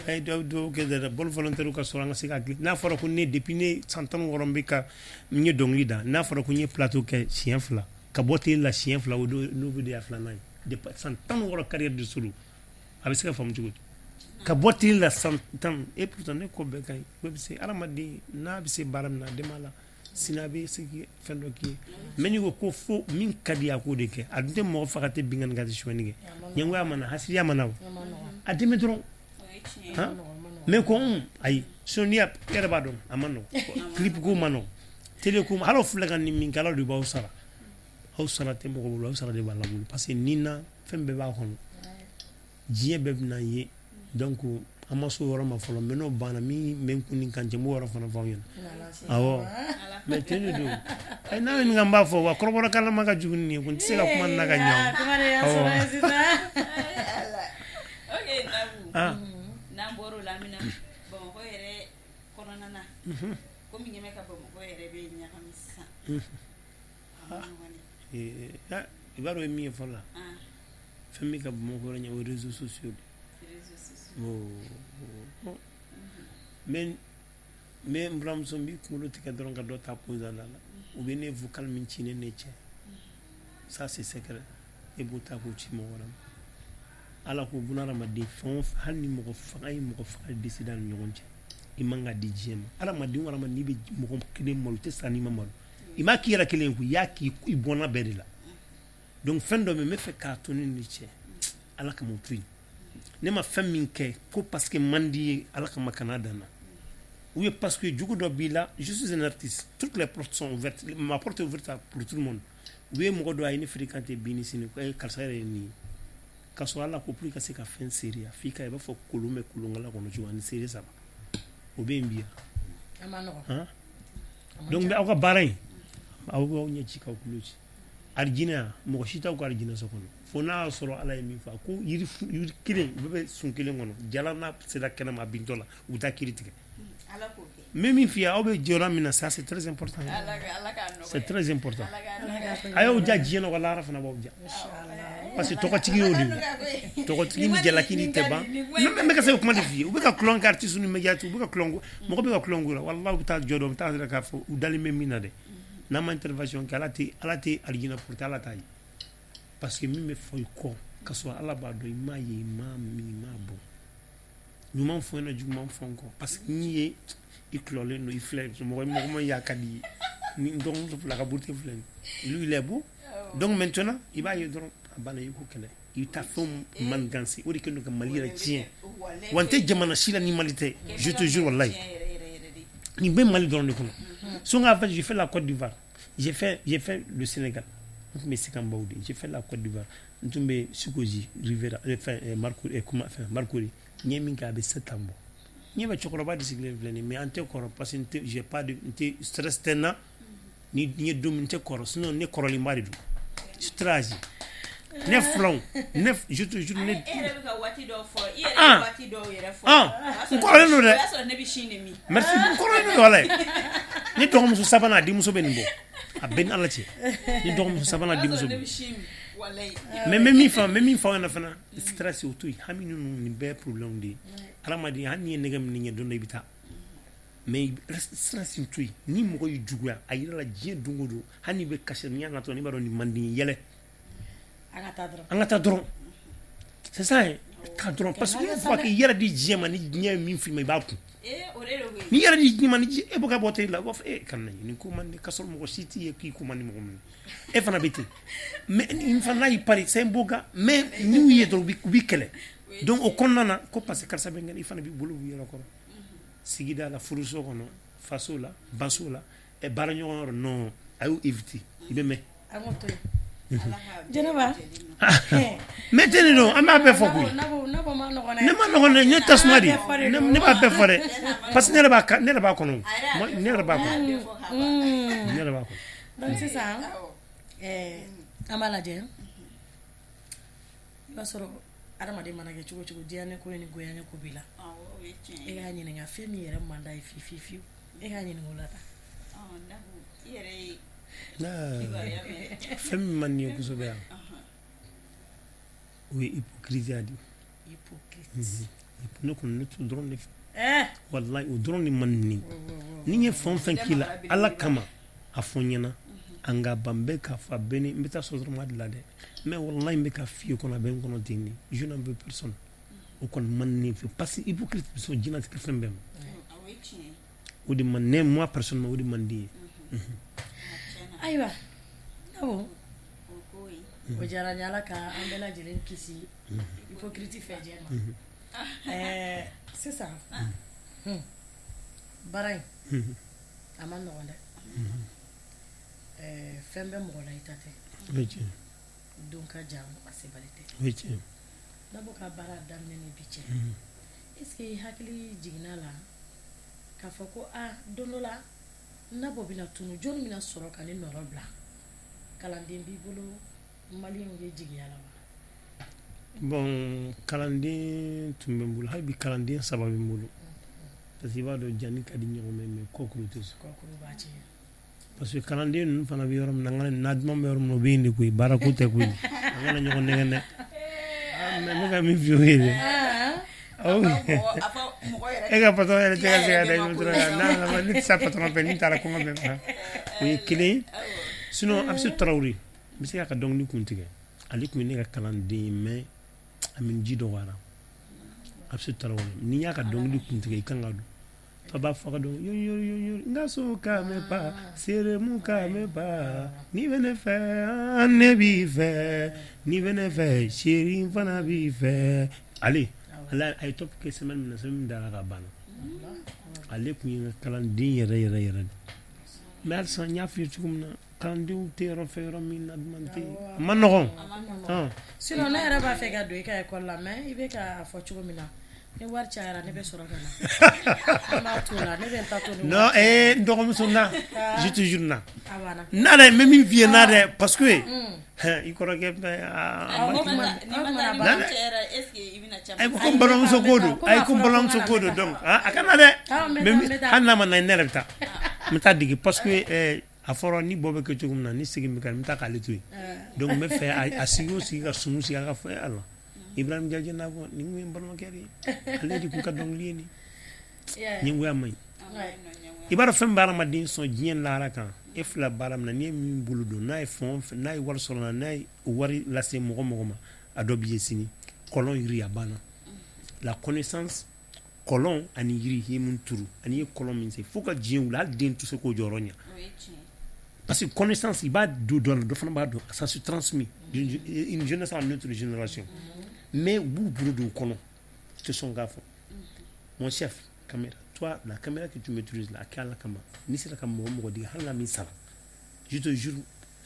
ay do ke da bol volontaire ka soranga sika na foro ko ne depuis ne santan worombe ka ni dongli da na foro ko ni plateau ke chien fla ka boté la chien fla o do no bi de afla nay de santan woro carrière de solo abisika fam ci ka botti la santam et pourtant ne ko be kay be se aramadi na bi se baram na demala sinabe se ki fendo ki meni ko fo min kadi ko de ke adde mo fakate bingan gati shwenige nyango amana hasiya manaw adime dron ha me ko ay sonia erba don amano clip ko mano tele ko halo fulagan ni min kala du baw sara aw sara te mo ko sara de bala parce que nina fembe ba hono jiye be na ye donc amaso wora ma folo meno bana mi men kuni kanje mo wora fana fa yon awo mais tenu do ay na ni ngamba fo wa korobora kala maga jugni kun tse ka kuma naga nyaw okay namboro lamina bon ko yere corona na ko mi nyeme ka bon ko yere be nya kamisa i b'a dɔn ye min ye fɔlɔ la fɛn min ka bamakɔ yɔrɔ ɲɛ o ye réseaux sociaux de mais n buramuso n b'i kunkolo tigɛ dɔrɔn ka dɔ ta pose a la u bɛ ne vocal min ci ne cɛ ça c'est secret e b'o ta k'o ci mɔgɔ wɛrɛ ma ala ko bunahadamaden fɛn o fɛn hali ni mɔgɔ faga ye mɔgɔ faga décidé a ni ɲɔgɔn cɛ i man ka di diɲɛ ma hadamaden o hadamaden n'i bɛ mɔgɔ kelen malo i tɛ sa n'i ma malo i m'a k'i yɛrɛ kelen ye koyi i y'a k'i i bɔnna bɛɛ de la donc fɛn dɔ bɛ yen n bɛ fɛ k'a to ne ni cɛ ala kama o to yen ne ma fɛn min kɛ ko parce que man di ye ala kama kana danna ou bien parce que jugu dɔ b'i la je suis un artiste toutes les portes sont ouvertes ma porte est ouverte pour tout le monde u ye mɔgɔ dɔ a ye ne fréquenté bi ni sini ko karisa yɛrɛ ye nin ye k'a sɔrɔ ala ko pour i ka se ka fɛn seriya f'i ka i b'a fɔ kolon bɛ kolonkala kɔnɔ cogo ani seere saba o bɛ yen bi yan donc aw ka baara in aw b'aw ɲɛ ci k'aw kulo ci arijinɛ yan mɔgɔ si t'aw ka arijinɛ so kɔnɔ fo n'a y'a sɔrɔ ala ye min fɔ ko yiri kelen u bɛɛ bɛ sun kelen kɔnɔ jala n'a sera kɛnɛ ma a bintɔ la u bɛ taa kiri tigɛ n bɛ min f'i ye aw bɛ jɔyɔrɔ min na ça c'est très important c'est très important a y'aw ja diɲɛ na wa lahara fana b'aw ja parce que tɔgɔtigi y'o de ye tɔgɔtigi ni jalaki ni tɛ ban n bɛ ka se ka kuma de f'i ye u bɛ ka kulɔn kɛ artiste ni médias u bɛ ka kulɔn mɔgɔ bɛ ka kulɔn k'u la walahi u bɛ taa jɔ dɔn u bɛ taa yɛrɛ k'a fɔ u dalen bɛ min na dɛ n'a ma intervention kɛ ala tɛ alijinɛ porte ala t'a ye parce que min bɛ fɔ i kɔ ka sɔrɔ ala b'a dɔn i m'a ye i m'a min i m'a bɔ ɲuman fɔ na juguman fɔ n kɔ parce que n'i ye i kulɔlen don i filɛ mɔgɔ ma y'a ka di ye ni dɔgɔmuso fila ka burute filɛ lui il est beau donc maintenant i b'a ye dɔrɔn a banna i ko kɛlɛ i ta fɛnw man ganse o de kɛ don ka mali yɛrɛ tiɲɛ wa n tɛ jamana si la ni mali tɛ je te jure wallahi nin bɛ mali dɔrɔn de kɔnɔ so en fait j'ai fait la Côte d'Ivoire j'ai fait le Sénégal n tun bɛ Sikanbaw de j'ai fait la Côte d'Ivoire n tun bɛ Sukoji Rivera Marcory n ye min kɛ a bɛ 7 ans bɔ n ye bɛ cɛkɔrɔba de sigilen filɛ nin mais an tɛ kɔrɔ parce que j'ai pas de n tɛ stress tɛ n na ni n ye don min n tɛ kɔrɔ sinon ne kɔrɔlenba de don je suis très âgé ne filanw ne je te jure ne bɛ ka waati dɔw fɔ i yɛrɛ bɛ waati dɔw yɛrɛ fɔ n kɔrɔlen don dɛ o y'a sɔrɔ ne bɛ sin de min merci n kɔrɔlen don walahi ne dɔgɔmuso sabanan a denmuso bɛ nin bɔ a bɛ ni ala cɛ ne dɔgɔmuso sabanan a denmuso bɛ mais n bɛ min fɔ aw ɲɛna fana stress o to yen hami ninnu nin bɛɛ ye problème de ye hadamaden hali n'i ye nɛgɛ min ɲɛ don dɔ i bɛ taa mais stress in to yen ni mɔgɔ y'i juguya a yira la diɲɛ don o don hali n'i bɛ kasi n'i y'a natɔ n'i b'a dɔn nin man di n ye yɛlɛ an ka taa dɔrɔn c'est ça taa dɔrɔn parce que une fois que i yɛrɛ di diɲɛ ma ni diɲɛ ye min f'i ma i b'a kun n'i yɛrɛ di diɲɛ ma ni e bɛ ka bɔ tɛ i la i b'a fɔ kana nin ko man di ka sɔrɔ mɔgɔ si t'i ye k'i ko man di mɔgɔ min e fana bɛ ten mais nin fana n'a y'i pari c'est un beau gars mais n'u ye dɔrɔn u b'i kɛlɛ donc o kɔnɔna na ko parce que karisa bɛ n kɛlɛ i fana b'i bolo b'i yɛrɛ kɔrɔ sigida la furuso kɔnɔ faso la baso la baara ɲɔgɔn yɔrɔ non a y'o éviter i bɛ mɛn Jɛnɛba mais tɛ nin don an b'a bɛɛ fɔ koyi ne ma nɔgɔn dɛ n ye tasuma de ne b'a bɛɛ fɔ dɛ parce que ne yɛrɛ b'a kɔnɔ ne yɛrɛ b'a kɔnɔ donc sisan an b'a lajɛ i b'a sɔrɔ adamaden mana kɛ cogo cogo diyanɛ ko ni goyanɛ ko b'i la e k'a ɲininka fɛn min yɛrɛ man d'a ye fiyewu e k'a ɲininka o la tan fɛn min man di n ye kosɛbɛ yan o ye hypocrisie de ne kɔni ne t'o dɔrɔn de fɛ walahi o dɔrɔn de man di ne ye ni ye fɛn o fɛn k'i la ala kama a fɔ n ɲɛna an ka ban bɛɛ k'a fɔ a bɛ ne n bɛ taa sɔrɔ dɔrɔn ma de la dɛ mais walahi n bɛ ka f'i ye kɔnɔ a bɛ n kɔnɔ ten de je n'en veux personne o kɔni man di ne ye parce que hypocrite bɛ sɔn diɲɛlatigɛ fɛn bɛɛ ma o de man ne moi personnellement o de man di ye ayiwa Nabo o diyara n ye ala ka an bɛɛ lajɛlen kisi hypocrite fɛ diɲɛ ma sisan baara in a ma nɔgɔn dɛ fɛn bɛ mɔgɔ la i ta tɛ don ka jan a sebali tɛ Nabo ka baara daminɛ ni bi cɛ est-ce que hakili jiginna la k'a fɔ ko don dɔ la Nabo bɛna tunu jɔn bɛna sɔrɔ ka ne nɔrɔ bila kalanden b'i bolo maliyɛnw ye jigiya la wa bon kalanden tun bɛ n bolo hali bi kalanden 3 bɛ n bolo parce que i b'a dɔn jani ka di ɲɔgɔn mais kɔkuru tɛ sɔn kɔkuru b'a tiɲɛ parce que kalanden ninnu fana bɛ yɔrɔ min na n'a duman bɛ yɔrɔ min na o bɛ yen de koyi baarako tɛ koyi an kana ɲɔgɔn nɛgɛn dɛ mais ne ka min f'i ye dɛ e ka patron yɛrɛ tɛ ka se ka da ɲɔgɔn dɔrɔn ne tɛ se patron fɛ ni taara kɔngɔ bɛ faga o ye kelen ye sinon a bɛ se Tarawele n bɛ se k'a ka dɔnkili kun tigɛ ale tun ye ne ka kalanden ye mais a min ji dɔgɔyara a bɛ se Tarawele n'i y'a ka dɔnkili kun tigɛ i kan ka don fa b'a fɔ ka dɔn yo n ka so ka mɛn pa seremu ka mɛn pa n'i bɛ ne fɛ ne b'i fɛ n'i bɛ ne fɛ seri n fana b'i fɛ ale a ye top kɛ semaine min na semaine min dara ka banna ale tun ye n ka kalanden yɛrɛ de mais halisa n y'a f'i ye cogo min na kalandenw tɛ yɔrɔ fɛ yɔrɔ min na duman tɛ a ma nɔgɔn sinon ne yɛrɛ b'a fɛ ka don i ka école la mais i bɛ k'a fɔ cogo min na ni wari cayara ne bɛ sɔrɔ ka na an b'a to la ne bɛ n ta to ni non n dɔgɔmuso na je te jure na n'a dɛ n bɛ min f'i ye n'a dɛ parce que i kɔrɔkɛ ko balimamuso ko don ayi ko balimamuso ko don donc a kana dɛ hali n'a ma na ne yɛrɛ bɛ taa n bɛ taa dege parce que a fɔra ni bɔ bɛ kɛ cogo min na ni segin bɛ kɛ n bɛ taa k'ale to yen donc n bɛ fɛ a sigi o sigi ka sumu sigi a ka fɔ ala Ibrahim Jaje n'a fɔ nin ye n balimakɛ de ye ale de kun ka dɔnkili ye nin ɲɛngoya man ɲi i b'a dɔn fɛn bɛ hadamaden sɔn diɲɛ lahara kan e fila baara min na n'i ye min bolo don n'a ye fɛn o fɛn n'a ye wari sɔrɔ la n'a ye wari lase mɔgɔ ma a dɔ b'i ye sini kɔlɔn yiri a banna la connaissance kɔlɔn ani yiri i ye mun turu ani ye kɔlɔn min se fo ka diɲɛ wuli hali den tɛ se k'o jɔyɔrɔ ɲɛ parce que connaissance i b'a don dɔ la dɔ fana b'a dɔn ça se transmet d'une jeunesse à une autre génération mais b'u bolo don kɔnɔ te sɔn k'a fɔ mon chef caméra toi la caméra que tu maîtrises là a kɛ ala kama n'i sera ka mɔgɔ dege hali n'a min sara je te jure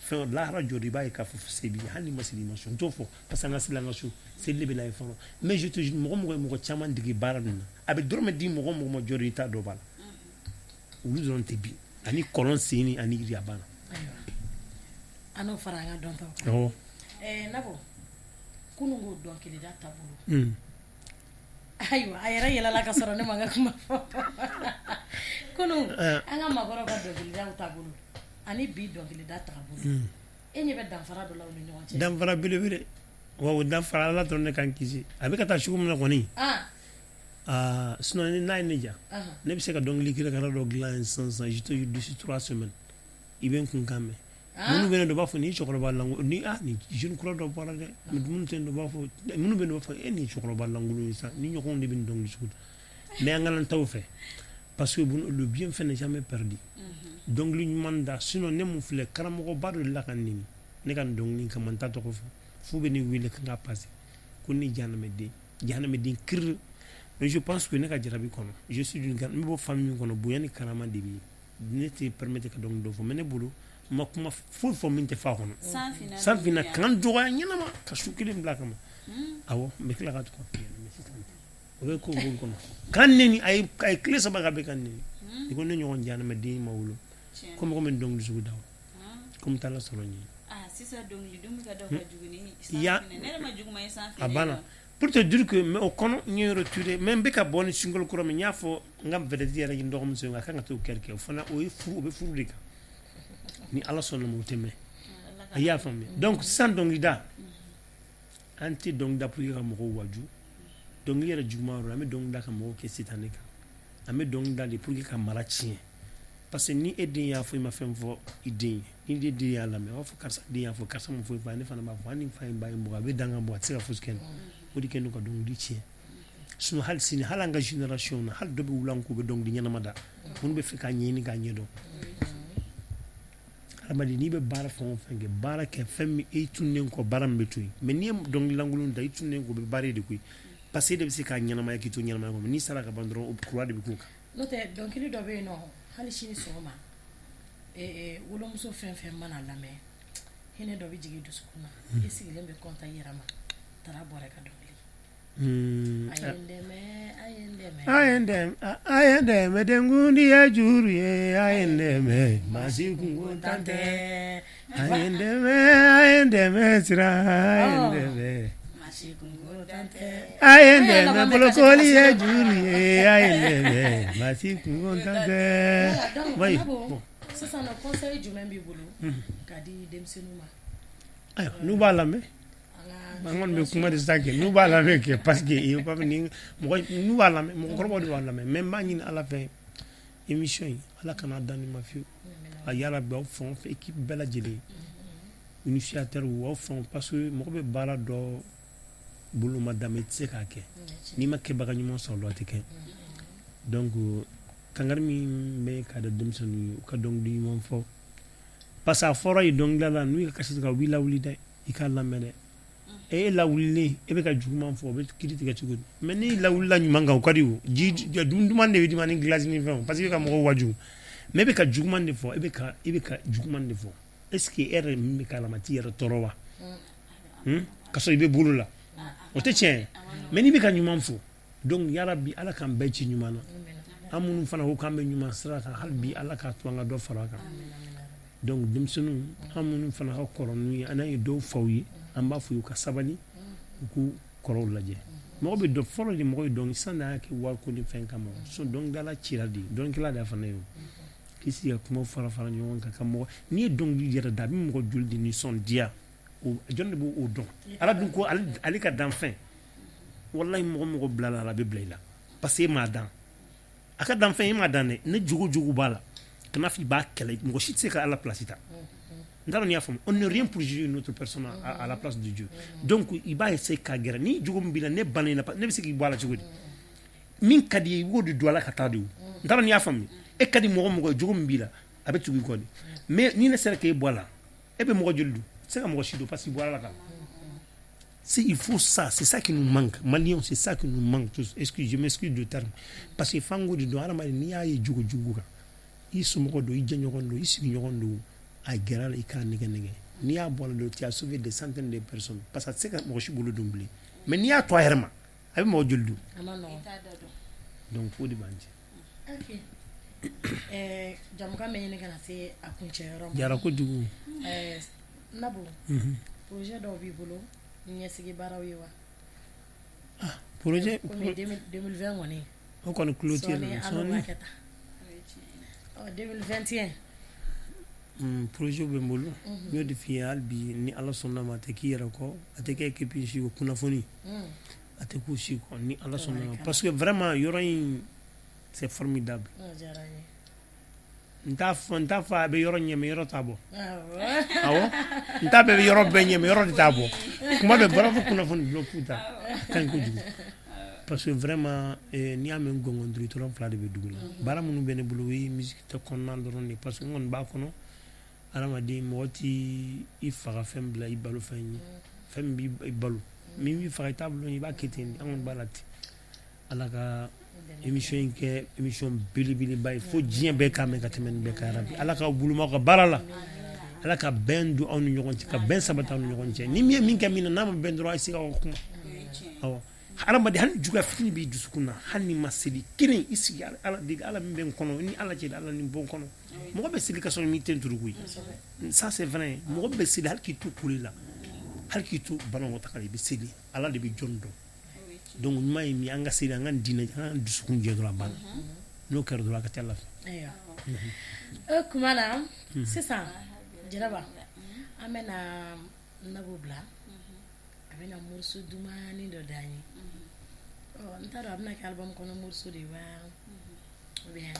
fɛn lahara jɔ de i b'a ye k'a fɔ se b'i ye hali n'i ma se dimanche n t'o fɔ parce que an ka seli an ka so seli de bɛ na ye fɔlɔ mais je te jure mɔgɔ ye mɔgɔ caman dege baara min na a bɛ dɔrɔmɛ di mɔgɔ ma jɔ de i t'a dɔ b'a la olu dɔrɔn tɛ bi ani kɔlɔn senni ani yiri a banna an n'o fara an ka dɔntaw kan Nabɔ kunungo dɔnkilida taabolo ayiwa a yɛrɛ yɛlɛla ka sɔrɔ ne ma ka kuma fɔ kunun an ka maakɔrɔw ka dɔnkilidaw taabolo ani bi dɔnkilida taabolo e ɲɛ bɛ danfara dɔ la u ni ɲɔgɔn cɛ danfara belebele wa o danfara ala dɔrɔn ne kan kisi a bɛ ka taa cogo min na kɔni sinon n'a ye ne diya ne bɛ se ka dɔnkili kɛra dɔ dilan yen sisan je te jure d'ici 3 semaines i bɛ n kunkan mɛn minnu bɛ ne dɔ b'a fɔ ni cɛkɔrɔba lankolon ni ni jeune kura dɔ bɔra dɛ minnu tɛ dɔ b'a fɔ minnu bɛ ne b'a fɔ e ni cɛkɔrɔba lankolon ye sa ni ɲɔgɔnw de bɛ nin dɔnkili sugu mais an kana taw fɛ parce que le bien fait n'est jamais perdu dɔnkili ɲuman da sinon ne mun filɛ karamɔgɔba dɔ de la ka nɛni ne ka nin dɔnkili kama n t'a tɔgɔ fɔ f'u bɛ ne wele kan ka passé ko ne jahanamɛden kiri mais je pense que ne ka jarabi kɔnɔ je suis d'une n bɛ bɔ famille min kɔnɔ bonya ni karama de bɛ yen ne tɛ permettre ka dɔnkili dɔ fɔ mais ne bolo ma kuma foyi fɔ min tɛ fa kɔnɔ san fina kan dɔgɔya ɲɛnama ka su kelen bila kama awɔ n bɛ tila ka to ka fiyɛ mais sisan o bɛ ko bon kɔnɔ kan nɛni a ye tile 3 ka bɛ ka nɛni i ko ne ɲɔgɔn jahanamɛden ma wolo ko mɔgɔ min dɔnkili sugu da ko n taala sɔrɔ ɲɛ sisan dɔnkili dun bɛ ka dɔ ka jugu ni san fina ne yɛrɛ ma juguma ye san fina a banna pour te dire que mais o kɔnɔ n ye retiré mais n bɛ ka bɔ ni single kura min n y'a fɔ n ka vedette yɛrɛ n dɔgɔmuso ye a kan ka t'o kɛrɛ kɛ o fana o ye furu o bɛ furu de kan ni ala sɔnna ma o tɛ mɛn a y'a faamuya donc sisan dɔnkilida an tɛ dɔnkilida pour que ka mɔgɔw waju dɔnkili yɛrɛ juguman yɔrɔ an bɛ dɔnkilida ka mɔgɔw kɛ sitanɛ kan an bɛ dɔnkilida de pour que ka mara tiɲɛ parce que ni e den y'a fɔ i ma fɛn fɔ i den ye ni den y'a lamɛn a b'a fɔ karisa den y'a fɔ karisa ma fɔ i fa ne fana b'a fɔ hali ni fa ye ba ye mɔgɔ a bɛ dan ka bɔ a tɛ se ka fosi kɛ o de kɛ n'o ka dɔnkili tiɲɛ sinon hali sini hali an ka génération na hali dɔ bɛ wuli an k'u bɛ dɔnkili ɲɛnama da minnu bɛ fɛ k'a ɲɛɲini k'a ɲɛdɔn adamaden n'i bɛ baara fɛn o fɛn kɛ baara kɛ fɛn min e tunnen kɔ baara min bɛ to yen mais n'i ye dɔnkili lankolon da i tunnen kɔ o bɛ baara de koyi parce que e de bɛ se k'a ɲɛnamaya k'i to ɲɛnamaya kɔnɔ n'i sara ka ban dɔrɔn o kura de bɛ k'o kan n'o tɛ dɔnkili dɔ bɛ yen nɔ hali sini sɔgɔma wolomuso fɛn fɛn mana lamɛn hinɛ dɔ bɛ jigin dusukun na i sigilen bɛ kɔntan i yɛrɛ ma taara bɔra ka dɔnkili a ye n dɛmɛ denkundiya juru ye a ye n dɛmɛ maasi kunko tan tɛ a ye n dɛmɛ sira a ye n dɛmɛ a ye n dɛmɛ bolokoli ye juru ye a ye n dɛmɛ maasi kunko tan tɛ sisan nɔ conseil jumɛn b'i bolo ka di denmisɛnninw ma ayiwa n'u b'a lamɛn an kɔni bɛ kuma de sisan kɛ n'u b'a lamɛn kɛ parce que n'u b'a lamɛn mɔgɔkɔrɔbaw de b'a lamɛn mais n b'a ɲini ala fɛ émission in ala kana dan nin ma fiyewu a yarabi aw fɛn o fɛn équipe bɛɛ lajɛlen initiateur aw fɛn parce que mɔgɔ bɛ baara dɔ bolo ma dama i tɛ se k'a kɛ n'i ma kɛbaga ɲuman sɔrɔ dɔ tɛ kɛ donc kangari min bɛ ka da denmisɛnninw ye u ka dɔnkili ɲuman fɔ parce que a fɔra ye dɔnkilida la n'u ye kasi tigɛ u b'i lawuli dɛ i k'a lamɛn dɛ e lawulilen e bɛ ka juguman fɔ o bɛ kiiri tigɛ cogo di mais n'i lawulila ɲuman kan o ka di o dumuni duman de bɛ d'i ma ni glace ni fɛnw parce que i bɛ ka mɔgɔw wajugu mais e bɛ ka juguman de fɔ e bɛ ka juguman de fɔ est ce que e yɛrɛ min bɛ k'a la ma t'i yɛrɛ tɔɔrɔ wa ka sɔrɔ i bɛ bolo la o tɛ tiɲɛ mais n'i bɛ ka ɲuman fɔ donc yarabi ala k'an bɛɛ ci ɲuman na an minnu fana ko k'an bɛ ɲuman sira kan hali bi ala k'a to an ka dɔ fara a kan donc denmisɛnninw an minnu fana ka kɔrɔ n'u ye an ye dɔw faw ye an b'a fɔ u ka sabali u k'u kɔrɔw lajɛ mɔgɔ bɛ dɔn fɔlɔ de mɔgɔ ye dɔn san y'a kɛ wariko ni fɛn kama so dɔnkilidala cira de dɔnkilidala de fana ye k'i sigi ka kumaw fara fara ɲɔgɔn kan ka mɔgɔ n'i ye dɔnkili yɛrɛ da a bɛ mɔgɔ joli de nisɔndiya jɔn de b'o dɔn ala dun ko ale ka dan fɛn walahi mɔgɔ bila la a bɛ bila i la parce que e m'a dan a ka dan fɛn e m'a dan dɛ ne jogo b'a la kana f'i b'a kɛlɛ mɔgɔ si tɛ se ka ala place ta n t'a dɔn n'i y'a faamu on n'est rien pour juger une autre personne à la place de Dieu donc i b'a essayer k'a gɛrɛ ni jogo min b'i la ne banna i la ne bɛ se k'i bɔ a la cogo di min ka di ye i b'o de don a la ka taa de o n t'a dɔn n'i y'a faamu e ka di mɔgɔ ye jogo min b'i la a bɛ tugu i kɔ de mais ni ne sera k'e bɔ a la e bɛ mɔgɔ joli don c'est ka mɔgɔ si don parce qu'il bɔra la kan si il faut ça c'est ça qui nous manque Maliens c'est ça qui nous manque tous je m'excuse du terme parce que fango de don adamaden n'i y'a ye jogo kan i somɔgɔ don i jɛɲɔgɔn don i sigiɲɔgɔn don a gɛrɛ la i k'a nɛgɛ n'i y'a bɔ a la don tu as sauvé des centaines de personnes parce que a tɛ se ka mɔgɔ si bolo don bilen mais n'i y'a to a yɛrɛ ma a bɛ mɔgɔ joli don donc fo de b'an cɛ ok jamukan bɛ ɲini ka na se a kuncɛyɔrɔ ma jara kojugu Nabou projet dɔw b'i bolo ni ɲɛsigi baaraw ye wa projet comme 2020 kɔni o kɔni clôture sɔɔni 2021 projet bɛ n bolo n y'o de f'i ye hali bi ni ala sɔnna ma a tɛ k'i yɛrɛ kɔ a tɛ kɛ equipe si kɔ kunnafoni a tɛ k'u si kɔ ni ala sɔnna ma parce que vraiment yɔrɔ in c'est formidable n t'a fɔ a bɛ yɔrɔ ɲɛ mais yɔrɔ t'a bɔ awɔ n t'a bɛɛ bɛ yɔrɔ bɛɛ ɲɛ mais yɔrɔ de t'a bɔ kuma bɛɛ baara fɔ kunnafoni bulon puta ka ɲi kojugu parce que vraiment n'i y'a mɛn gɔngɔn dɔrɔn tɔrɔ fila de bɛ dugu la baara minnu bɛ ne bolo o ye musique tɛ kɔnɔna dɔrɔn de parce que n kɔni b'a kɔnɔ adamaden mɔgɔ t'i i faga fɛn bila i balo fɛn ye fɛn min b'i balo min b'i faga i t'a bolo i b'a kɛ ten an kɔni b'a la ten ala ka émission in kɛ émission belebeleba ye fo diɲɛ bɛɛ k'a mɛn ka tɛmɛ nin bɛɛ kan yarabi ala k'aw bolomaw ka baara la ala ka bɛn don aw ni ɲɔgɔn cɛ ka bɛn sabati aw ni ɲɔgɔn cɛ ni min ye min kɛ min na n'a ma bɛn dɔrɔn a ye se ka kuma awɔ hadamaden hali juguya fitini b'i dusukun na hali ni ma seli kelen i sigi ala deli ala min bɛ n kɔnɔ ni ala cɛ ala ni bɔ n kɔnɔ mɔgɔ bɛ seli ka sɔrɔ min tɛ n turuku ye ça c'est vrai mɔgɔ bɛ seli hali k'i to kule la hali k'i to banakɔtaga la i bɛ seli ala de bɛ jɔn dɔn donc ɲuman ye min an ka seli an ka diinɛ an ka dusukun jɛ dɔrɔn a banna n'o kɛra dɔrɔn a ka ca ala fɛ ayiwa o kuma na sisan Jɛnɛba an bɛna Nabou bila a bɛna morceau dumani dɔ d'an ye n t'a dɔn a bɛna kɛ album kɔnɔ morceau de wa ou bien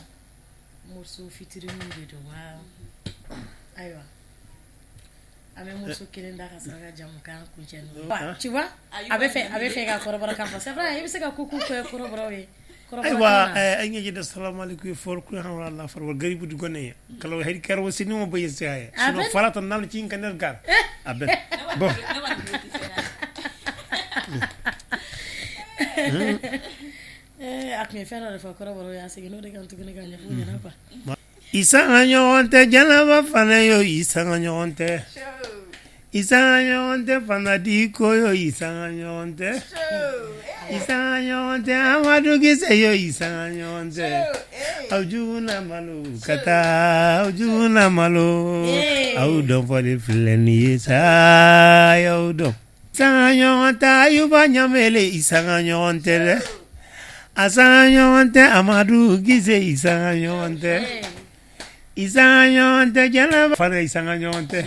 morceau fitinin de don wa ayiwa an bɛ morceau kelen da ka sɔrɔ ka jamukan kuncɛ n'o tu vois a bɛ fɛ ka kɔrɔbɔrɔkan fɔ c'est vrai i bɛ se ka ko k'u kɛ kɔrɔbɔrɔw ye ayiwa an ye jida salamu alaikum for ku han wala farwa garibu du gone kala hedi karo sini mo baye saye sino falata nan ci ngal gar abe bon akme fena de fa kɔrɔbɔrɔw ya sigi no de kan tuguni ka ɲɛfɔ ɲɛna quoi isanga ɲɔgɔn tɛ Jɛnɛba fana yo isanga ɲɔgɔn tɛ isanga ɲɔgɔn tɛ fana di ko yo isanga ɲɔgɔn tɛ isanga ɲɔgɔn tɛ Amadu Kise yo isanga ɲɔgɔn tɛ aw juguna malo ka taa aw juguna malo aw dɔn fɔ de filɛ nin ye sa aw dɔn isanga ɲɔgɔn tɛ Ayuba Ɲamele isanga ɲɔgɔn tɛ dɛ a sanga ɲɔgɔn tɛ Amadu Kise isanga ɲɔgɔn tɛ Isanga ɲɔgɔn tɛ jɛnɛba fana isanga ɲɔgɔn tɛ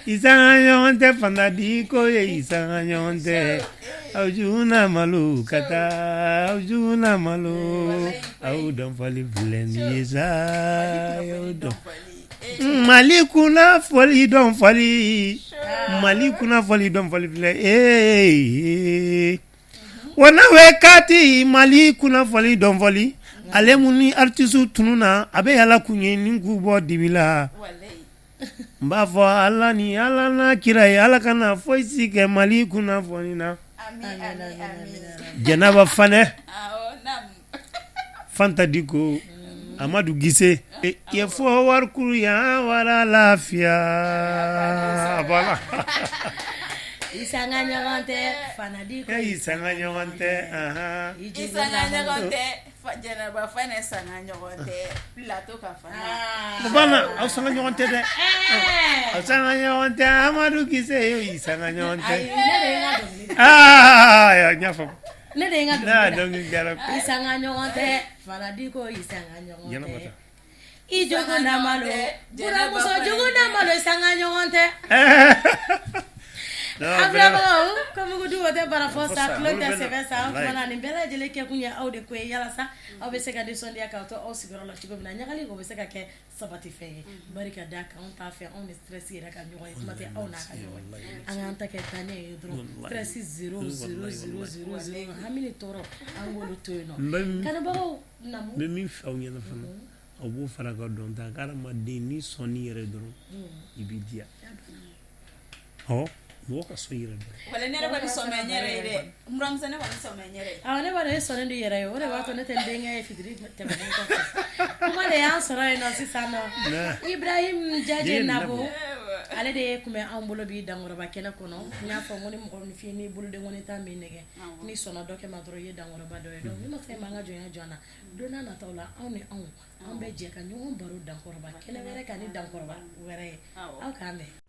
isanga ɲɔgɔn tɛ fana di ko ye isanga ɲɔgɔn tɛ aw juguna malo ka taa aw juguna malo aw dɔnfali filɛ nin ye sa aw dɔn Mali kunnafoli dɔnfali Mali kunnafoli dɔnfali filɛ wana we kati Mali kunnafoli dɔnfali ale mun ni artiste tununa a bɛ yala kun ye nin k'u bɔ dibi la n b'a fɔ Ala ni Ala n'a kira ye Ala kana foyi si kɛ Mali kunnafoni na Jɛnɛba Fanɛ Fanta Diko Amadu Gise ye fɔ warikuru yan wara lafiya voilà Isanga ɲɔgɔn tɛ Fana Diko isanga ɲɔgɔn tɛ Isanga ɲɔgɔn tɛ Jɛnɛba Fanɛ sanga ɲɔgɔn tɛ plateau ka Fana bana aw sanga ɲɔgɔn tɛ dɛ aw sanga ɲɔgɔn tɛ Amadu Gise isanga ɲɔgɔn tɛ ya ɲafɔ ne de nga dɔnkili jara isanga ɲɔgɔn tɛ Fana Diko isanga ɲɔgɔn tɛ I joguna malo buramuso joguna malo isanga ɲɔgɔn tɛ Abraham comme vous dites bara fo sa cloche de sɛbɛn sa mana nin bɛɛ lajɛlen kɛ kun ye aw de ko ye yalasa aw bɛ se ka nisɔndiya k'aw to aw sigiyɔrɔ la cogo min na ɲagali o bɛ se ka kɛ sabati fɛn ye bari ka da kan anw t'a fɛ anw ni stress yɛrɛ ka ɲɔgɔn ye kuma tɛ aw n'a ka ɲɔgɔn ye an k'an ta kɛ taa ne ye dɔrɔn stress 00000 hami tɔɔrɔ an k'olu to yen nɔ kanubagaw namu bɛ min fɛ aw ɲɛna fana aw b'o fara ka dɔn ta hadamaden ni sɔnni yɛrɛ dɔrɔn I b'i diya mɔgɔ ka sɔn yɛrɛ dɔrɔn wala ne yɛrɛ kɔni sɔmɛ n yɛrɛ ye dɛ n buramuso ne kɔni sɔmɛ n yɛrɛ ye ne b'a dɔn e sɔnnen do yɛrɛ ye o de b'a to ne tɛ n denkɛ ye fitiri tɛmɛnen kɔfɛ kuma de y'an sɔrɔ yen nɔ sisan nɔ Ibrahim Jaje Nabo ale de ye kun bɛ anw bolo bi dankɔrɔba kɛnɛ kɔnɔ n y'a fɔ n ko ni mɔgɔninfin ni bolodenkɔni ta min nɛgɛ ni sɔnna dɔ kɛ ma dɔrɔn i ye dankɔrɔba dɔ ye donc ni ma fɛn man ka jɔnya jɔn na don n'a nataw la anw ni anw bɛ jɛ ka ɲɔgɔn baro dankɔrɔba kɛnɛ wɛrɛ kan ni dankɔrɔba wɛrɛ ye aw k'an bɛn